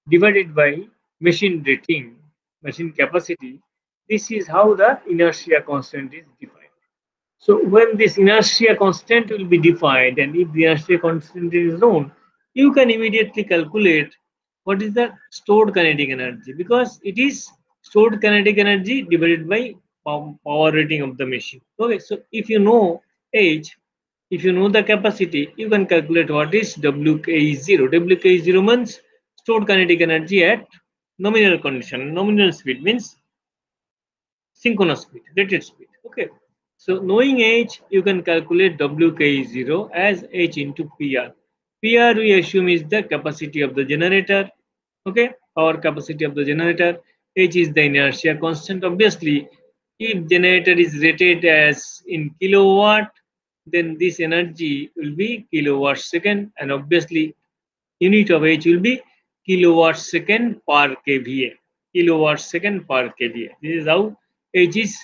divided by machine rating, machine capacity. This is how the inertia constant is defined. So when this inertia constant will be defined, and if the inertia constant is known, you can immediately calculate what is the stored kinetic energy, because it is stored kinetic energy divided by power rating of the machine. Okay, so if you know H, if you know the capacity, you can calculate what is WK0. WK0 means stored kinetic energy at nominal condition. Nominal speed means synchronous speed, rated speed. Okay. So knowing H, you can calculate WK0 as H into PR. PR we assume is the capacity of the generator. Okay, power capacity of the generator. H is the inertia constant. Obviously, if generator is rated as in kilowatt, then this energy will be kilowatt second, and obviously unit of H will be kilowatt second per kVA. Kilowatt second per kVA. This is how H is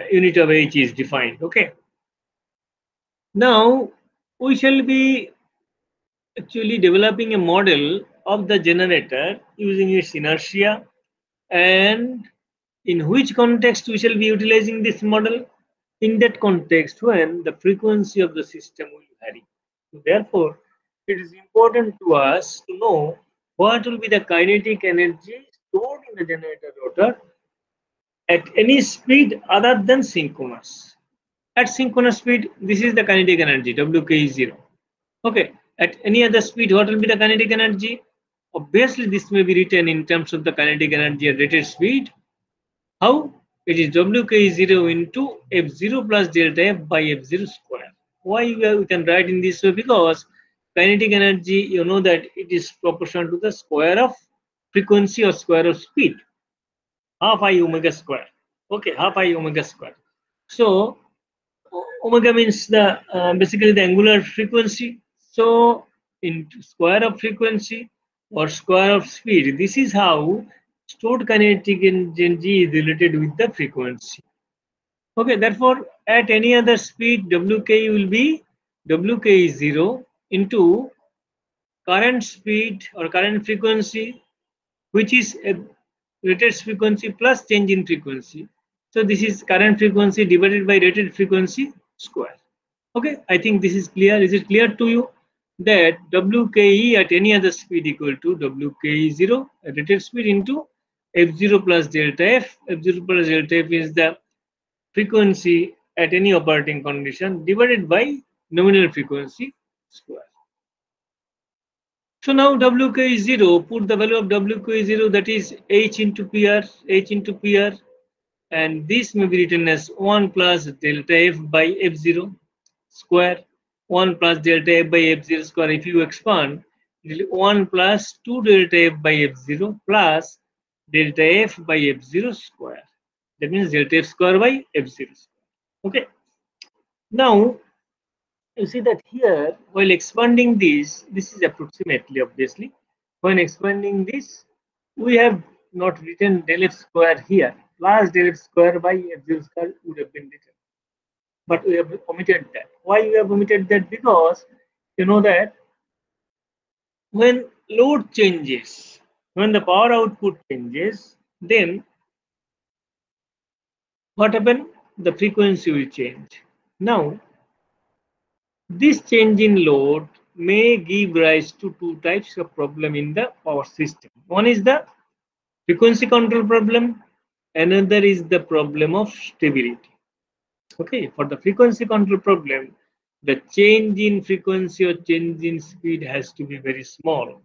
unit of H is defined. Okay. Now we shall be actually developing a model of the generator using its inertia, and in which context we shall be utilizing this model? In that context when the frequency of the system will vary. So therefore, it is important to us to know what will be the kinetic energy stored in the generator rotor at any speed other than synchronous. At synchronous speed, this is the kinetic energy, Wk is 0. Okay, at any other speed, what will be the kinetic energy? Obviously, this may be written in terms of the kinetic energy at rated speed. How? It is Wk0 into F0 plus delta F by F0 square. Why we can write in this way? Because kinetic energy, you know that it is proportional to the square of frequency or square of speed, half I omega square. Okay, half I omega square. So omega means the basically the angular frequency. So in square of frequency or square of speed, this is how stored kinetic energy is related with the frequency. Okay, therefore at any other speed, Wk will be Wk is 0 into current speed or current frequency, which is a rated frequency plus change in frequency. So this is current frequency divided by rated frequency square. Okay, I think this is clear. Is it clear to you that Wke at any other speed equal to Wke0 at rated speed into F0 plus delta F. F0 plus delta F is the frequency at any operating condition divided by nominal frequency square. So now Wk is 0, put the value of Wk is 0, that is H into PR, H into PR, and this may be written as 1 plus delta F by F0 square, 1 plus delta F by F0 square. If you expand, it will 1 plus 2 delta F by F0 plus delta F by F0 square. That means delta F square by F0 square. Okay. Now, you see that here, while expanding this is approximately obviously, when expanding this, we have not written del F square here, plus del F square by F0 square would have been written. But we have omitted that. Why we have omitted that? Because you know that when load changes, when the power output changes, then what happens? the frequency will change. Now, this change in load may give rise to two types of problem in the power system. One is the frequency control problem, another is the problem of stability. Okay, for the frequency control problem, the change in frequency or change in speed has to be very small.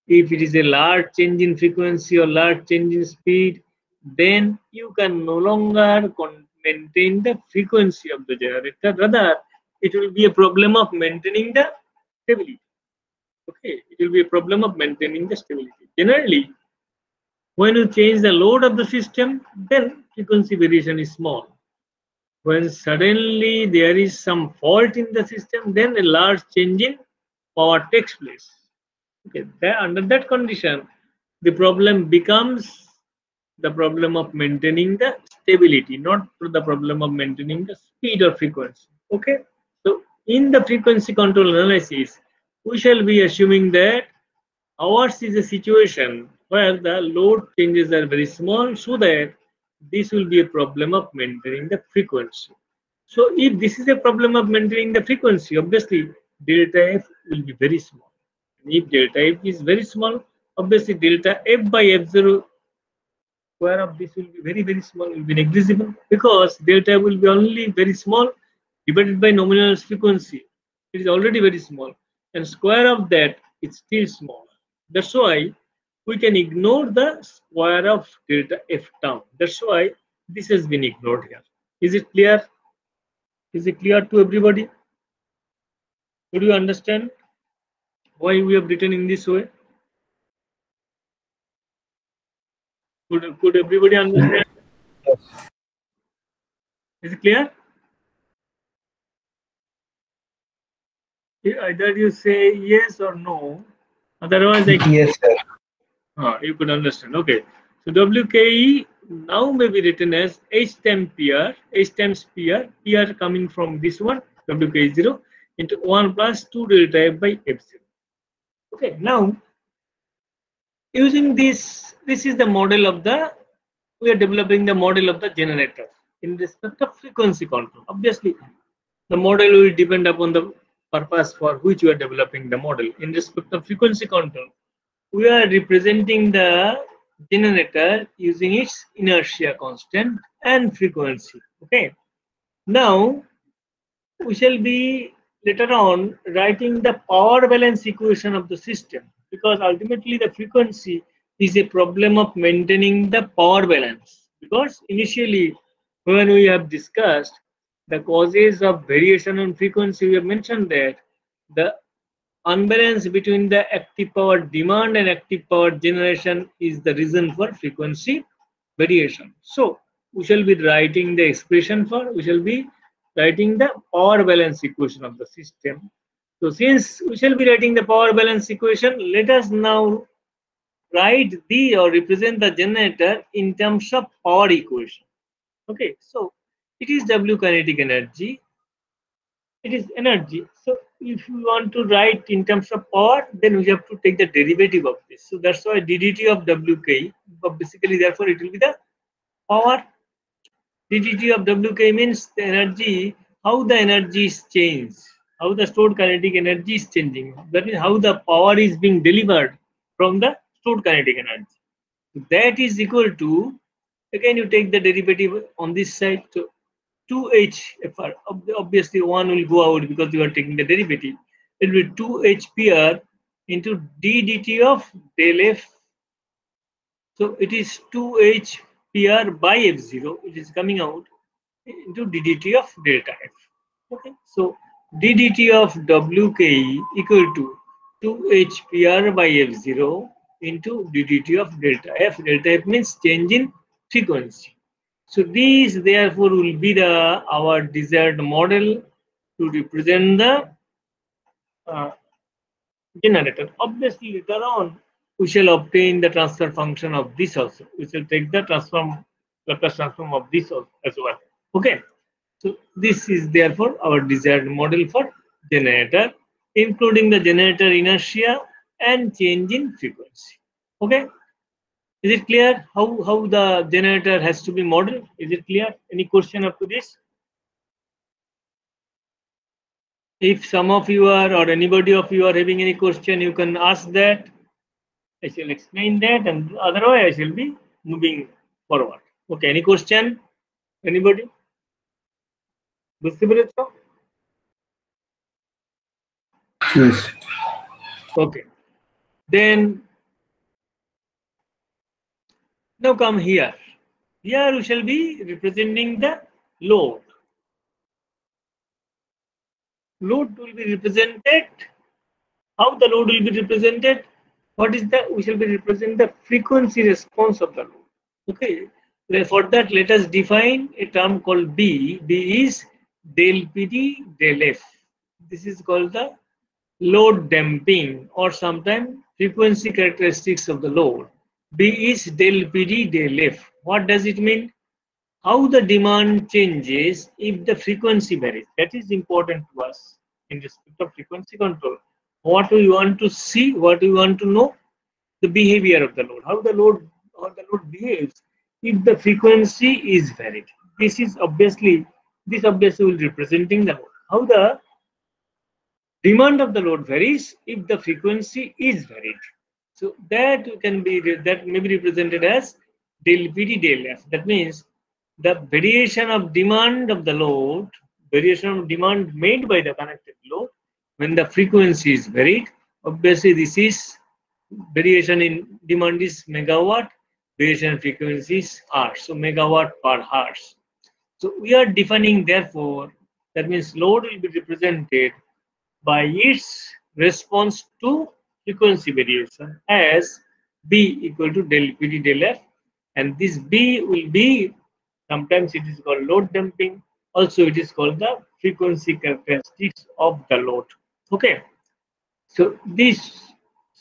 If it is a large change in frequency or large change in speed, then you can no longer maintain the frequency of the generator. Rather, it will be a problem of maintaining the stability. Okay, it will be a problem of maintaining the stability. Generally, when you change the load of the system, then frequency variation is small. When suddenly there is some fault in the system, then a large change in power takes place. Okay, under that condition, the problem becomes the problem of maintaining the stability, not the problem of maintaining the speed or frequency. Okay, so in the frequency control analysis, we shall be assuming that ours is a situation where the load changes are very small, so that this will be a problem of maintaining the frequency. So if this is a problem of maintaining the frequency, obviously delta F will be very small. And if delta F is very small, obviously delta F by F0 square of this will be very, very small, will be negligible, because delta will be only very small divided by nominal frequency. It is already very small, and square of that is still small. That's why we can ignore the square of delta F term. That's why this has been ignored here. Is it clear? Is it clear to everybody? Could you understand why we have written in this way? Could everybody understand? Is it clear? Either you say yes or no. Otherwise, Yes, sir. you could understand. Okay. So WKE now may be written as H times PR, H times PR coming from this one, WKE0 into 1 plus 2 delta F by F0. Okay. Now, using this is the model of the, we are developing the model of the generator in respect of frequency control. Obviously, the model will depend upon the purpose for which you are developing the model. In respect of frequency control, we are representing the generator using its inertia constant and frequency. Okay. Now, we shall be later on writing the power balance equation of the system, because ultimately the frequency is a problem of maintaining the power balance. Because initially, when we have discussed the causes of variation in frequency, we have mentioned that the unbalance between the active power demand and active power generation is the reason for frequency variation. So we shall be writing the expression for, we shall be writing the power balance equation of the system. So since we shall be writing the power balance equation, let us now write the or represent the generator in terms of power equation. Okay, so it is W kinetic energy, it is energy. So if you want to write in terms of power, then we have to take the derivative of this. So that's why ddt of Wk, but basically therefore it will be the power. ddt of Wk means the energy, how the energy is changed, how the stored kinetic energy is changing. That means how the power is being delivered from the stored kinetic energy. That is equal to, again you take the derivative on this side. So 2h, obviously one will go out because you are taking the derivative. It will be 2h/PR into d dt of del f. So it is 2h/PR by f0. It is coming out into d dt of delta f. Okay, so d dt of Wke equal to 2h/PR by f0 into d dt of delta f. Delta f means change in frequency. So these therefore will be the our desired model to represent the uh, generator. Obviously later on we shall obtain the transfer function of this also. We shall take the Laplace transform of this also as well. Okay. So this is therefore our desired model for generator, including the generator inertia and change in frequency. Okay. Is it clear how the generator has to be modeled? Is it clear? Any question up to this? If some of you are or anybody of you are having any question, you can ask that. I shall explain that, and otherwise I shall be moving forward. Okay, any question? Anybody? বুঝতে পেরেছো? Yes. Okay. Then now come here. Here we shall be representing the load. Load will be represented. How the load will be represented? What is the? We shall be representing the frequency response of the load. Okay. For that, let us define a term called B. B is del PD del F. This is called the load damping or sometimes frequency characteristics of the load. B is del PD del F. What does it mean? How the demand changes if the frequency varies. That is important to us in respect of frequency control. What we want to see, what we want to know, the behavior of the load, how the load behaves if the frequency is varied. This obviously will representing the load. How the demand of the load varies if the frequency is varied. So that may be represented as del PD del F. That means the variation of demand of the load, variation of demand made by the connected load when the frequency is varied. Obviously, this is variation in demand is megawatt, variation in frequency is hertz. So megawatt per hertz. So we are defining, therefore, that means load will be represented by its response to frequency variation as B equal to del PD del F, and this B will be, sometimes it is called load damping, also it is called the frequency characteristics of the load. Okay, so this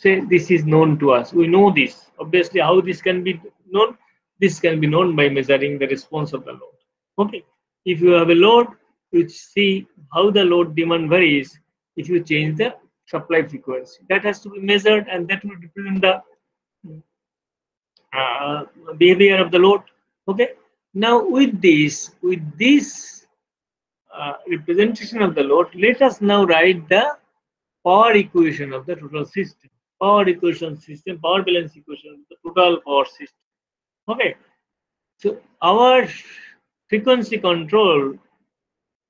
is known to us. We know this. Obviously, how this can be known? This can be known by measuring the response of the load. Okay, if you have a load, which see how the load demand varies if you change the supply frequency. That has to be measured, and that will represent the behavior of the load. Okay, now with this representation of the load, let us now write the power equation of the total system. Power balance equation of the total power system. Okay, so our frequency control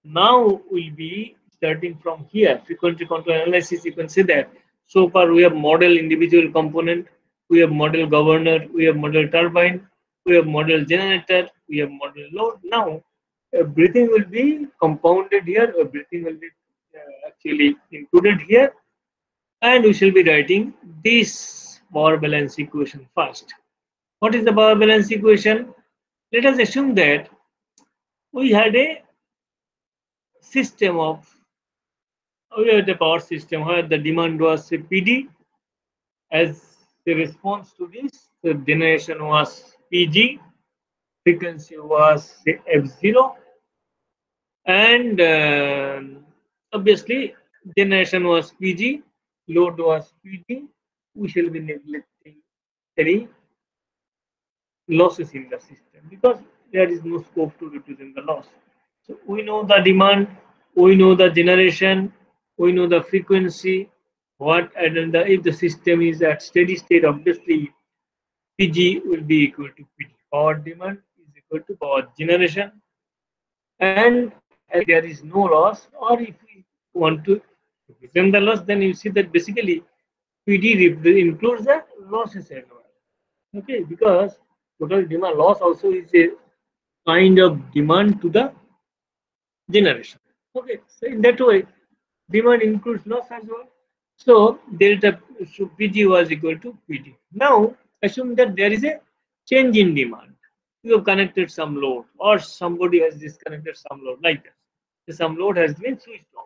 now will be starting from here. Frequency control analysis, you can see that so far we have model individual component, we have model governor, we have model turbine, we have model generator, we have model load. Now everything will be compounded here, everything will be actually included here, and we shall be writing this power balance equation first. What is the power balance equation? Let us assume that we had a system of, we had a power system where the demand was say PD, as the response to this the generation was PG, frequency was say F0, and obviously generation was PG, load was PG. We shall be neglecting any losses in the system because there is no scope to represent the loss. So we know the demand, we know the generation, we know the frequency. What and if the system is at steady state, obviously PG will be equal to PD. Power demand is equal to power generation, and as there is no loss, or if we want to represent the loss, then you see that basically PD includes the losses as well. Okay, because total demand loss also is a kind of demand to the generation. Okay, so in that way, demand includes loss as well. So delta, so PG was equal to PD. Now assume that there is a change in demand. You have connected some load, or somebody has disconnected some load like that. So some load has been switched on.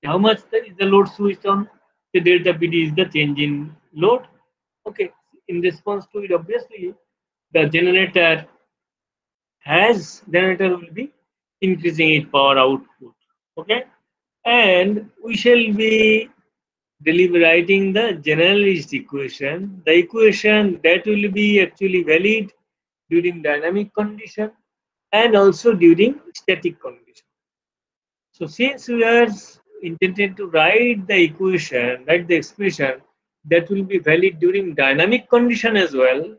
How much is the load switched on? The delta PD is the change in load. Okay, in response to it, obviously the generator will be increasing its power output. Okay, and we shall be writing the generalized equation, the equation that will be actually valid during dynamic condition and also during static condition. So since we are intended to write the equation, write the expression that will be valid during dynamic condition as well,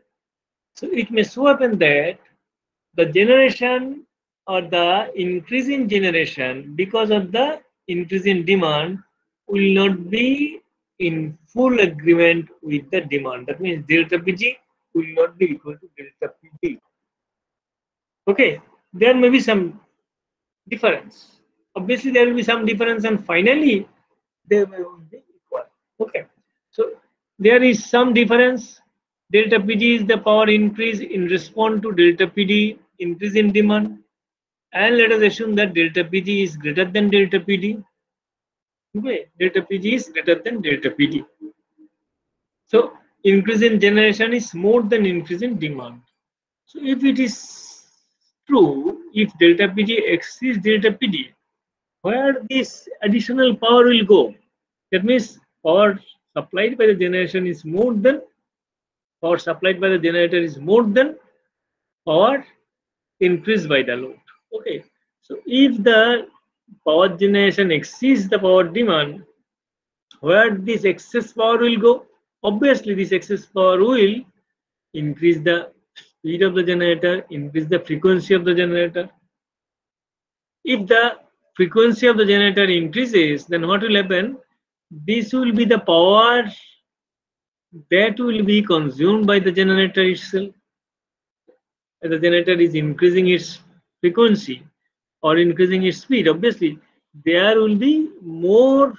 so it may so happen that the generation or the increase in generation because of the increase in demand will not be in full agreement with the demand. That means delta Pg will not be equal to delta Pg. Okay, there may be some difference. Obviously, there will be some difference, and finally, they will be equal. Okay, so there is some difference. Delta Pg is the power increase in response to delta Pd increase in demand, and let us assume that delta Pg is greater than delta Pd. Okay, delta Pg is greater than delta Pd. So increase in generation is more than increase in demand. So if it is true, if delta Pg exceeds delta Pd, where this additional power will go? That means power supplied by the generation is more than power supplied by the generator is more than power increased by the load. Okay, so if the power generation exceeds the power demand, where this excess power will go? Obviously, this excess power will increase the speed of the generator, increase the frequency of the generator. If the frequency of the generator increases, then what will happen? This will be the power that will be consumed by the generator itself. As the generator is increasing its frequency or increasing its speed, obviously there will be more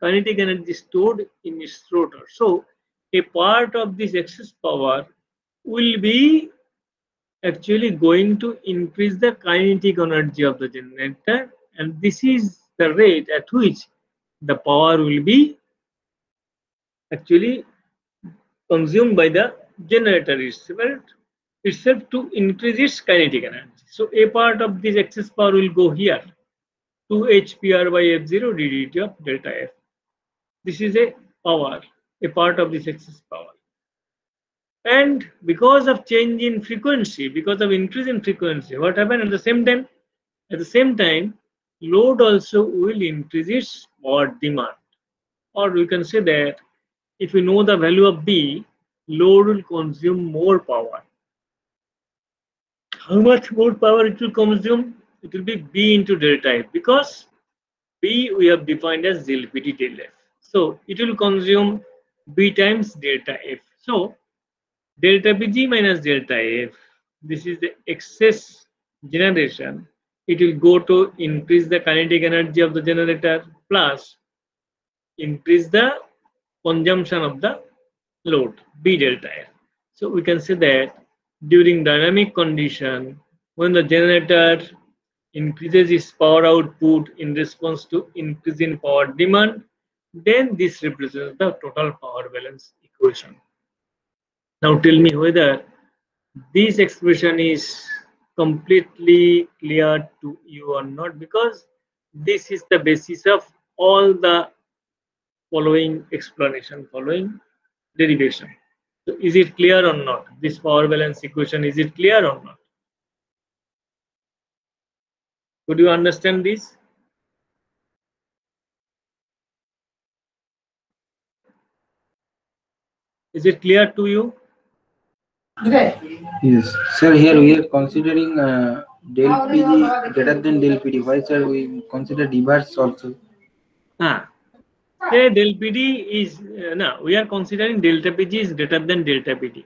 kinetic energy stored in its rotor. So a part of this excess power will be actually going to increase the kinetic energy of the generator, and this is the rate at which the power will be actually consumed by the generator itself to increase its kinetic energy. So a part of this excess power will go here to HPR by F0 ddt of delta F. This is a power, a part of this excess power. And because of change in frequency, because of increase in frequency, what happened at the same time? At the same time, load also will increase its power demand. Or we can say that if we know the value of B, load will consume more power. How much more power it will consume? It will be B into delta F, because B we have defined as del Pd del F. So it will consume B times delta F. So delta Pg minus delta F, this is the excess generation. It will go to increase the kinetic energy of the generator plus increase the consumption of the load B delta F. So we can say that during dynamic condition, when the generator increases its power output in response to increase in power demand, then this represents the total power balance equation. Now tell me whether this expression is completely clear to you or not, because this is the basis of all the following explanation, following derivation. So is it clear or not? This power balance equation, is it clear or not? Could you understand this? Is it clear to you? Yes, sir. Here we are considering del Pg greater than del Pd. Why, sir? We consider reverse also. Say del Pd is no. We are considering delta Pg is greater than delta Pd.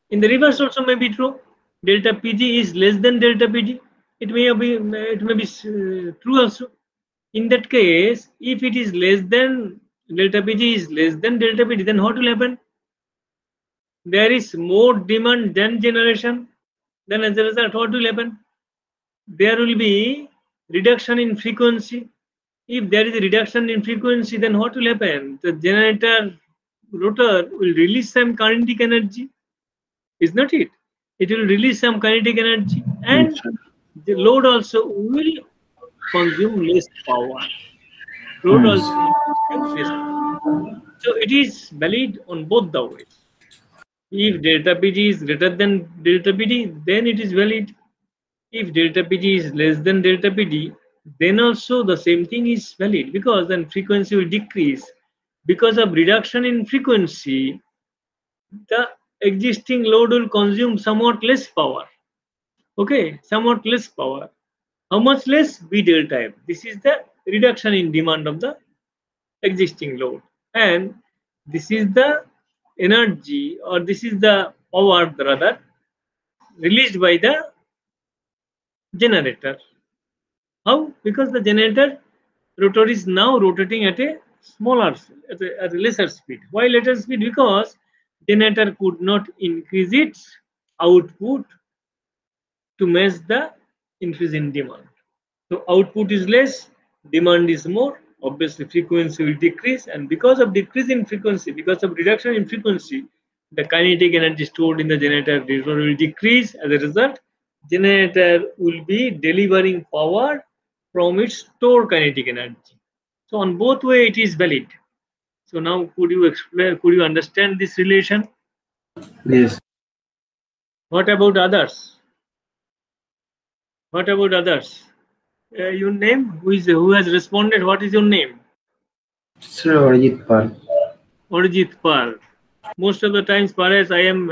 In the reverse also may be true. Delta Pg is less than delta Pd. It may be true also. In that case, if it is less than delta Pg is less than delta Pd, then what will happen? There is more demand than generation. Then as a result, what will happen? There will be reduction in frequency. If there is a reduction in frequency, then what will happen? The generator rotor will release some kinetic energy. Is not it? It will release some kinetic energy, and Yes, sir. the load also will consume less power. Load also becomes less. So it is valid on both the ways. If delta PG is greater than delta PD, then it is valid. If delta PG is less than delta PD, then also the same thing is valid, because then frequency will decrease. Because of reduction in frequency, the existing load will consume somewhat less power. Okay, somewhat less power. How much less? V delta F. This is the reduction in demand of the existing load, and this is the energy, or this is the power rather, released by the generator. How? Because the generator rotor is now rotating at a smaller, at a lesser speed. Why lesser speed? Because generator could not increase its output to match the increase in demand. So output is less, demand is more. Obviously, frequency will decrease, and because of decrease in frequency, because of reduction in frequency, the kinetic energy stored in the generator will decrease. As a result, generator will be delivering power from its stored kinetic energy. So on both way, it is valid. So now, could you explain? Could you understand this relation? Yes. What about others? What about others? Your name? Who has responded? What is your name? Sir Arijit Pal. Arijit Pal. Most of the times, Paresh, I am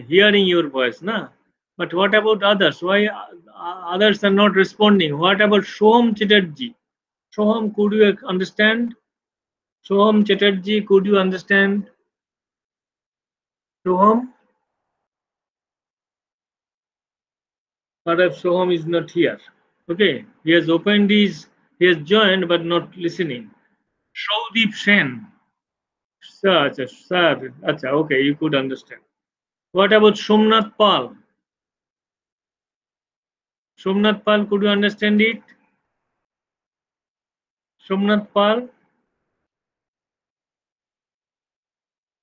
hearing your voice, na? But what about others? Why others are not responding? What about Soham Chatterjee? Soham, could you understand? Soham Chatterjee, could you understand? Soham? Perhaps Soham is not here. Okay, he has opened his, he has joined but not listening. Showdeep Sen. Sir, sir, acha, okay, you could understand. What about Somnath Pal? Somnath Pal, could you understand it? Somnath Pal?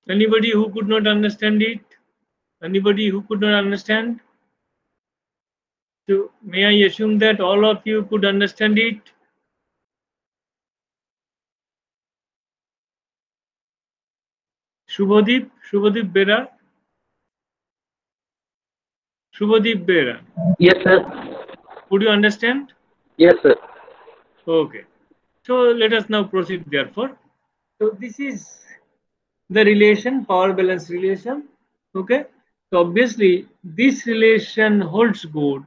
Anybody who could not understand it? Anybody who could not understand? So may I assume that all of you could understand it? Shubhadeep Bera? Shubhadeep Bera, Yes, sir. could you understand? Yes, sir. Okay. So let us now proceed therefore. So this is the relation, power balance relation. Okay. So obviously this relation holds good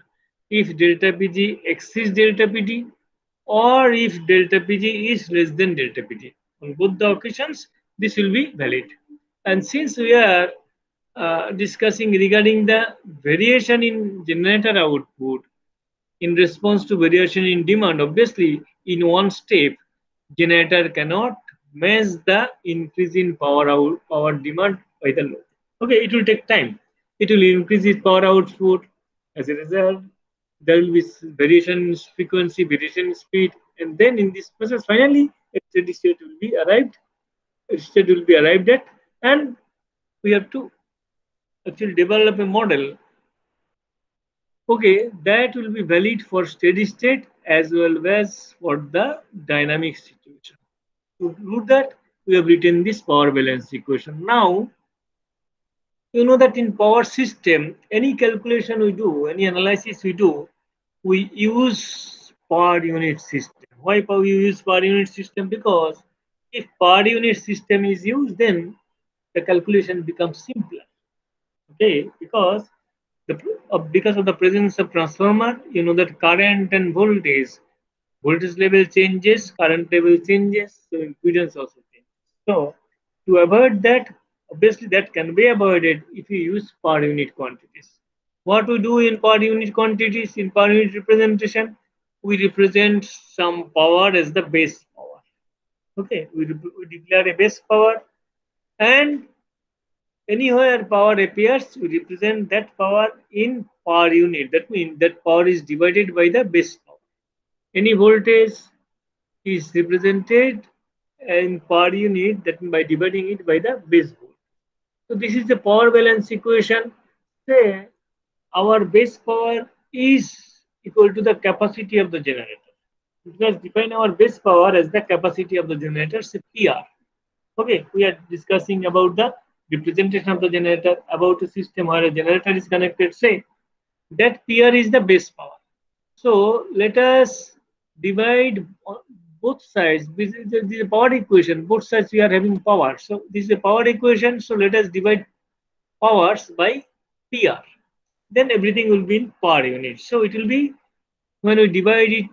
if delta PG exceeds delta PD, or if delta PG is less than delta PD. On both the occasions, this will be valid. And since we are discussing regarding the variation in generator output in response to variation in demand, obviously in one step, generator cannot match the increase in power demand by the load. Okay, it will take time. It will increase its power output. As a result, there will be variation in frequency, variation in speed, and then in this process, finally, a steady state will be arrived. A state will be arrived at, and we have to actually develop a model. Okay, that will be valid for steady state as well as for the dynamic situation. To do that, we have written this power balance equation. Now, you know that in power system, any calculation we do, any analysis we do, we use per unit system. Why we use per unit system? Because if per unit system is used, then the calculation becomes simpler. Okay, because of the presence of transformer, you know that current and voltage level changes, current level changes, so impedance also changes. So to avoid that, obviously that can be avoided if you use per unit quantities. What we do in per unit quantities, in per unit representation, we represent some power as the base power. Okay, we declare a base power, and anywhere power appears, we represent that power in per unit. That means that power is divided by the base power. Any voltage is represented in per unit, that means by dividing it by the base volt. So this is the power balance equation. Say our base power is equal to the capacity of the generator. Let us define our base power as the capacity of the generator, say PR. Okay, we are discussing about the representation of the generator, about a system where a generator is connected, say that PR is the base power. So let us divide both sides. This is a power equation. Both sides we are having power. So this is a power equation. So let us divide powers by PR. Then everything will be in per unit. So it will be, when we divide it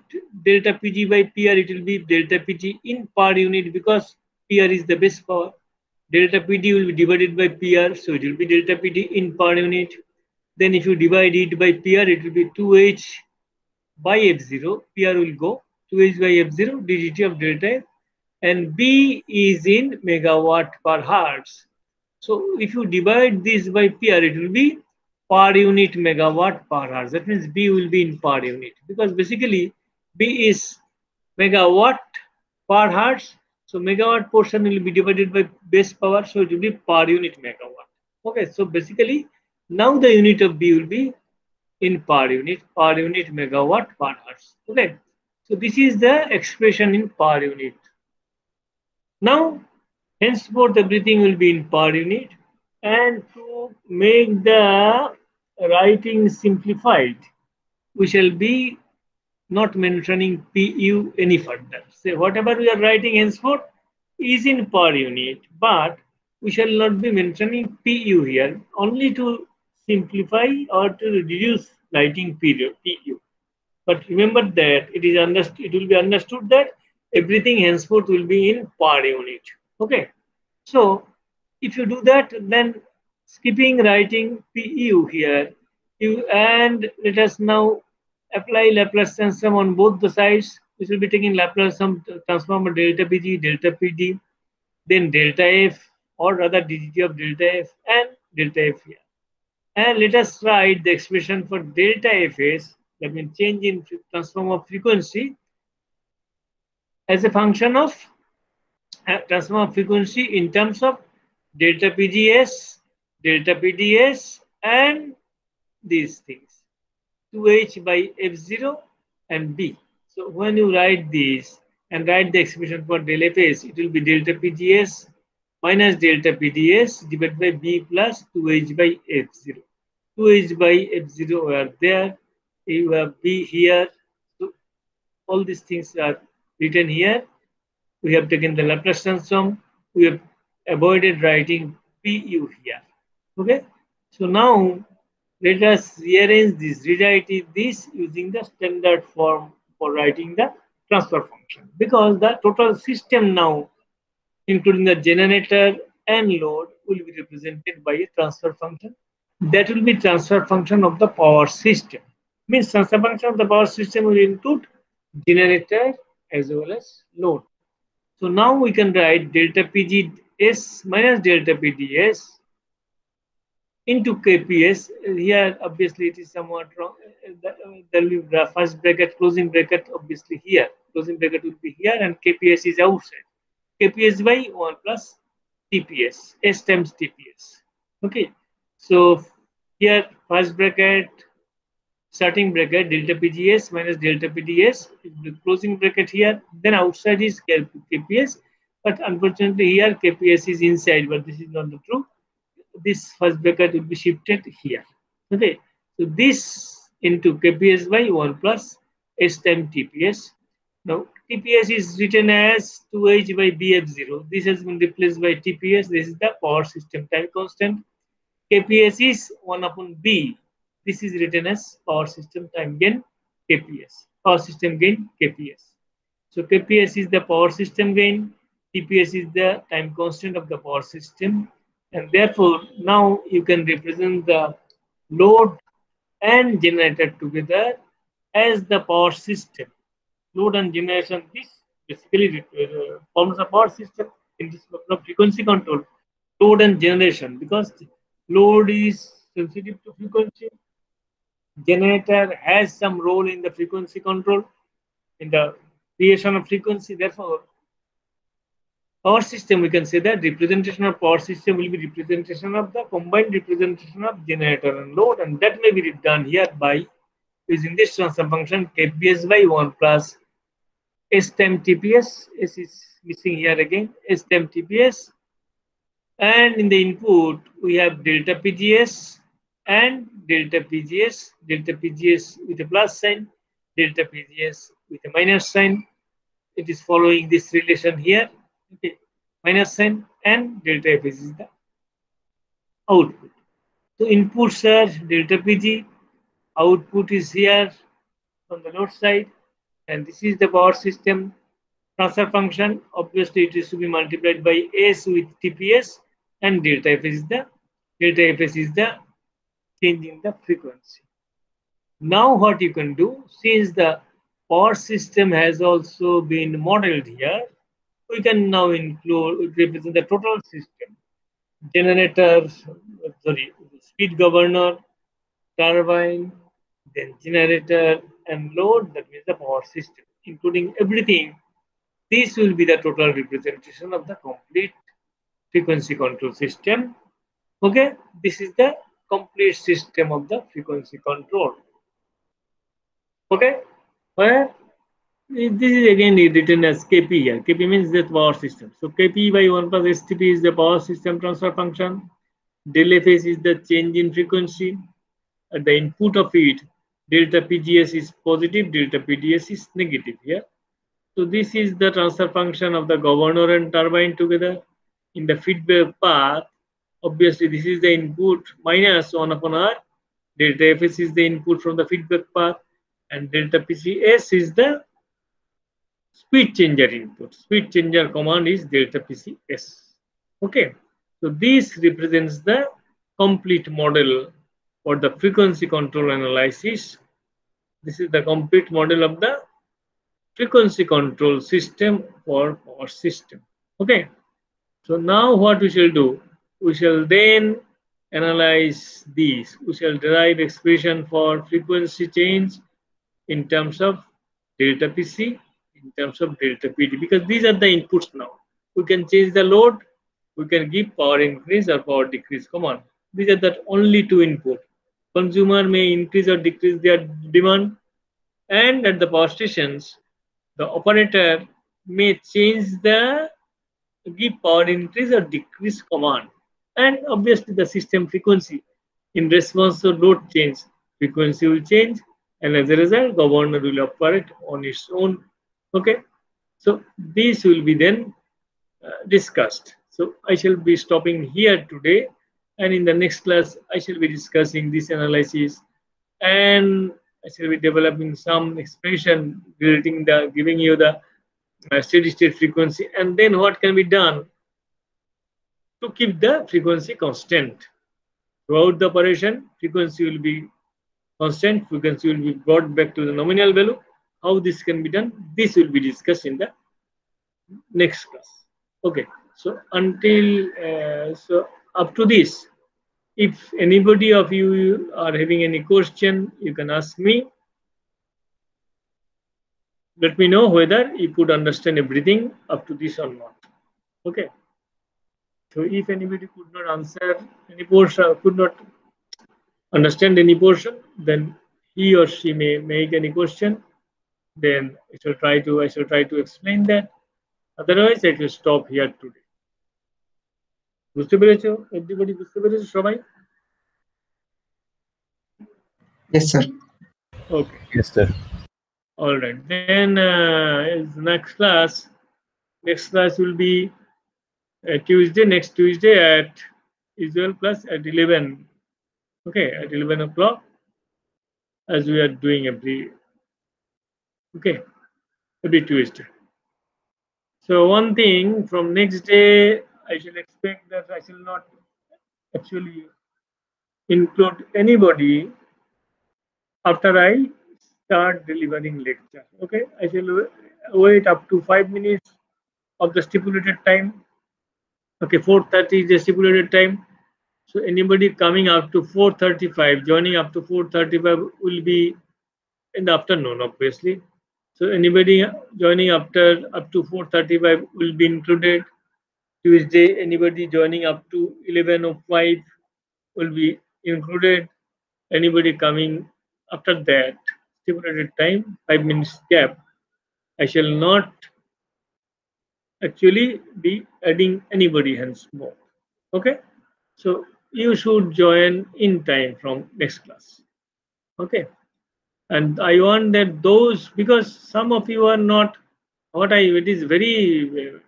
delta Pg by PR, it will be delta Pg in per unit, because PR is the base power. Delta Pd will be divided by PR, so it will be delta Pd in per unit. Then if you divide it by PR, it will be 2H by F0. PR will go 2H by F0 dgt of delta F, and B is in megawatt per hertz. So if you divide this by PR, it will be per unit megawatt per hour. That means B will be in per unit, because basically B is megawatt per hertz. So megawatt portion will be divided by base power, so it will be per unit megawatt. Okay, so basically now the unit of B will be in per unit megawatt per hertz. Okay, so this is the expression in per unit. Now, henceforth everything will be in per unit, and to make the writing simplified, we shall be not mentioning PU any further. So whatever we are writing henceforth is in per unit, but we shall not be mentioning PU here, only to simplify or to reduce writing period PU. But remember that it is understood. It will be understood that everything henceforth will be in per unit. Okay. So if you do that, then skipping writing PU here, and let us now apply Laplace transform on both the sides. We will be taking Laplace transform of delta Pg, delta Pd, then delta F, or rather dgt of delta F and delta F here. And let us write the expression for delta Fs, that means change in transform of frequency, as a function of transform of frequency in terms of delta PGS, delta PDS, and these things, 2H by F0 and B. So when you write this and write the expression for del Fs, it will be delta PGS minus delta PDS divided by B plus 2H by F0. 2H by F0 are there, you have B here. So all these things are written here. We have taken the Laplace transform. We have avoided writing PU here. Okay. So now let us rearrange this, rewrite this using the standard form for writing the transfer function, because the total system now, including the generator and load, will be represented by a transfer function. That will be transfer function of the power system. Means transfer function of the power system will include generator as well as load. So now we can write delta PGS minus delta PDS into KPS. Here obviously it is somewhat wrong. There will be first bracket, closing bracket, obviously here. Closing bracket will be here and KPS is outside. KPS by 1 plus TPS, S times TPS. Okay. So here first bracket, starting bracket, delta PGS minus delta PDS, the closing bracket here, then outside is KPS, but unfortunately here KPS is inside, but this is not the true. This first bracket will be shifted here. Okay, so this into KPS by 1 plus S time TPS. Now TPS is written as 2H by BF0. This has been replaced by TPS. This is the power system time constant. KPS is 1 upon B. This is written as power system time gain KPS. Power system gain KPS. So KPS is the power system gain. TPS is the time constant of the power system. And therefore, now you can represent the load and generator together as the power system. Load and generation, this basically forms a power system in this frequency control. Load and generation, because load is sensitive to frequency. Generator has some role in the frequency control, in the creation of frequency. Therefore, power system, we can say that representation of power system will be representation of the combined representation of generator and load, and that may be done here by using this transfer function KPS by 1 plus STEM TPS. S is missing here again. STEM TPS. And in the input, we have delta PGS and delta PGS, delta PGS with a plus sign, delta PGS with a minus sign. It is following this relation here. Okay, minus sign, and delta FS is the output. So inputs are delta PG, output is here on the load side, and this is the power system transfer function. Obviously, it is to be multiplied by S with TPS, and delta FS is the change in the frequency. Now, what you can do, since the power system has also been modeled here, we can now include represent the total system: generator, sorry, speed governor, turbine, then generator and load. That means the power system, including everything. This will be the total representation of the complete frequency control system. Okay, this is the complete system of the frequency control. Okay, where this is again written as Kp here. Kp means the power system. So Kp by 1 plus STP is the power system transfer function. Del Fs is the change in frequency. At the input of it, delta PGS is positive, delta PDS is negative here. So this is the transfer function of the governor and turbine together. In the feedback path, obviously this is the input minus 1 upon R. Delta Fs is the input from the feedback path, and delta PCS is the speed changer input. Speed changer command is delta PCS. Okay, so this represents the complete model for the frequency control analysis. This is the complete model of the frequency control system for power system. Okay, so now what we shall do, we shall then analyze these. We shall derive expression for frequency change in terms of delta PC, in terms of delta PD, because these are the inputs now. We can change the load, we can give power increase or power decrease command. These are the only two input. Consumer may increase or decrease their demand, and at the power stations, the operator may change the give power increase or decrease command. And obviously the system frequency in response to load change, frequency will change, and as a result, governor will operate on its own. Okay, so this will be then discussed. So I shall be stopping here today, and in the next class I shall be discussing this analysis, and I shall be developing some expression relating the giving you the steady state frequency, and then what can be done to keep the frequency constant. Throughout the operation, frequency will be constant, frequency will be brought back to the nominal value. How this can be done, this will be discussed in the next class. Okay, so until so up to this, if anybody of you are having any question, you can ask me. Let me know whether you could understand everything up to this or not. Okay, so if anybody could not answer any portion, could not understand any portion, then he or she may make any question. Then I shall try to explain that. Otherwise, I will stop here today. বুঝতে পেরেছো? Everybody বুঝতে পেরেছো সবাই? Yes, sir. Okay. Yes, sir. All right. Then next class will be Tuesday, next Tuesday at usual class at 11. Okay, at 11 o'clock, as we are doing every Tuesday. So one thing, from next day, I shall expect that I shall not actually include anybody after I start delivering lecture. Okay, I shall wait up to 5 minutes of the stipulated time. Okay, 4:30 is the stipulated time. So anybody coming up to 4:35, joining up to 4:35 will be in the afternoon, obviously. So anybody joining after up to 4:35 will be included. Tuesday, anybody joining up to 11:05 will be included. Anybody coming after that stipulated time, 5 minutes gap, I shall not actually be adding anybody hence more. Okay, so you should join in time from next class. Okay, and I want that those, because some of you are not, what I, it is very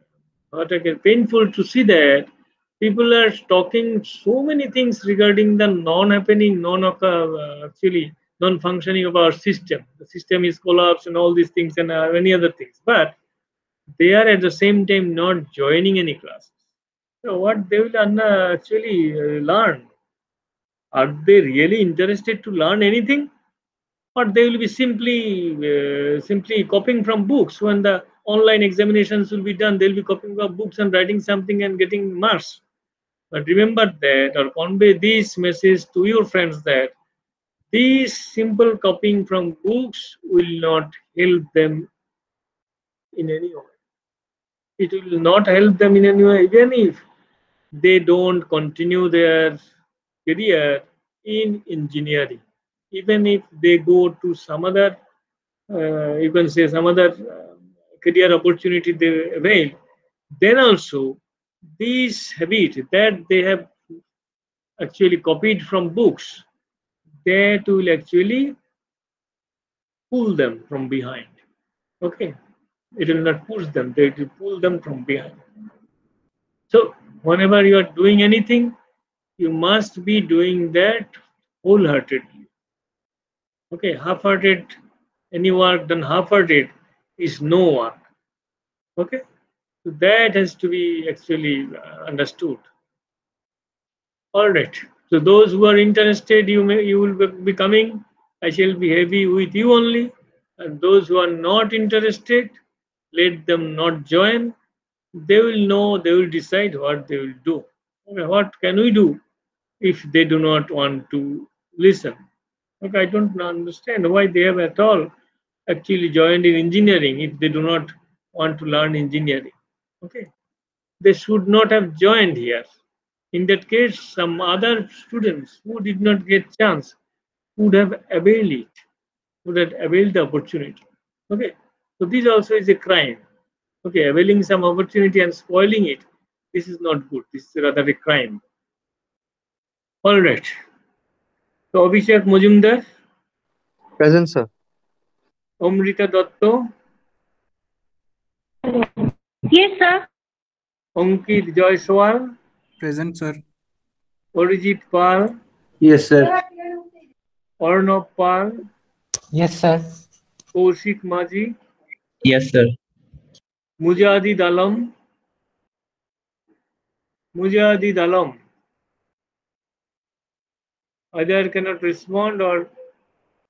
what I can, painful to see that people are talking so many things regarding the non-happening, actually non-functioning of our system. The system is collapsed and all these things and many other things, but they are at the same time not joining any classes. So what they will actually learn? Are they really interested to learn anything, or they will be simply copying from books? When the online examinations will be done, they'll be copying from books and writing something and getting marks. But remember that, or convey this message to your friends, that these simple copying from books will not help them in any way. It will not help them in any way, even if they don't continue their career in engineering. Even if they go to some other, you can say some other career opportunity they avail, then also this habit that they have actually copied from books, that will actually pull them from behind. Okay, it will not push them; they will pull them from behind. So whenever you are doing anything, you must be doing that wholeheartedly. Okay, half-hearted, any work done half-hearted is no work. Okay, so that has to be actually understood. All right. So those who are interested, you will be coming. I shall be heavy with you only. And those who are not interested, let them not join. They will know. They will decide what they will do. Okay, what can we do if they do not want to listen? Okay, I don't understand why they have at all actually joined in engineering if they do not want to learn engineering. Okay, they should not have joined here. In that case, some other students who did not get chance would have availed it, would have availed the opportunity. Okay, so this also is a crime. Okay, availing some opportunity and spoiling it, this is not good. This is rather a crime. All right. So Abhishek Mujumdar, Present, sir. Amrita Dotto, Yes, sir. Ankit Joyswal, Present, sir. Orijit Pal, Yes, sir. Arnav Pal, Yes, sir. Kaushik Maji, Yes, sir. Mujahid Alam, Mujahid Alam. Either cannot respond or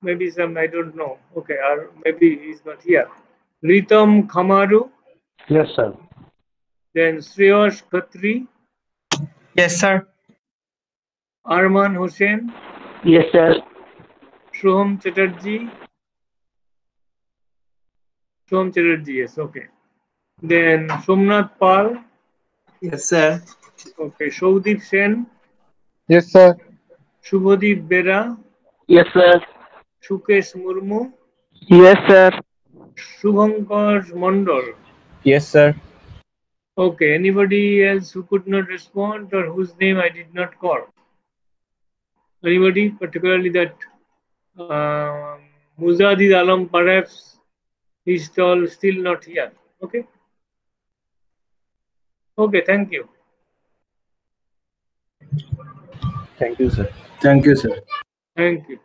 maybe some, I don't know. Okay, or maybe he's not here. Ritam Khamaru, Yes, sir. then Shreyas Khatri, Yes, sir. Arman Hussain, Yes, sir. Shoham Chatterjee, yes, okay. Then Somnath Pal, Yes, sir. okay, Showdeep Sen, Yes, sir. Shubhadeep Bera, Yes, sir. Shukesh Murmu, Yes, sir. Shubhankar Mondal. Yes, sir. Okay, anybody else who could not respond or whose name I did not call? Anybody, particularly that Mujahid Alam, perhaps he's still not here. Okay. Okay, thank you. Thank you, sir. Thank you, sir. Thank you.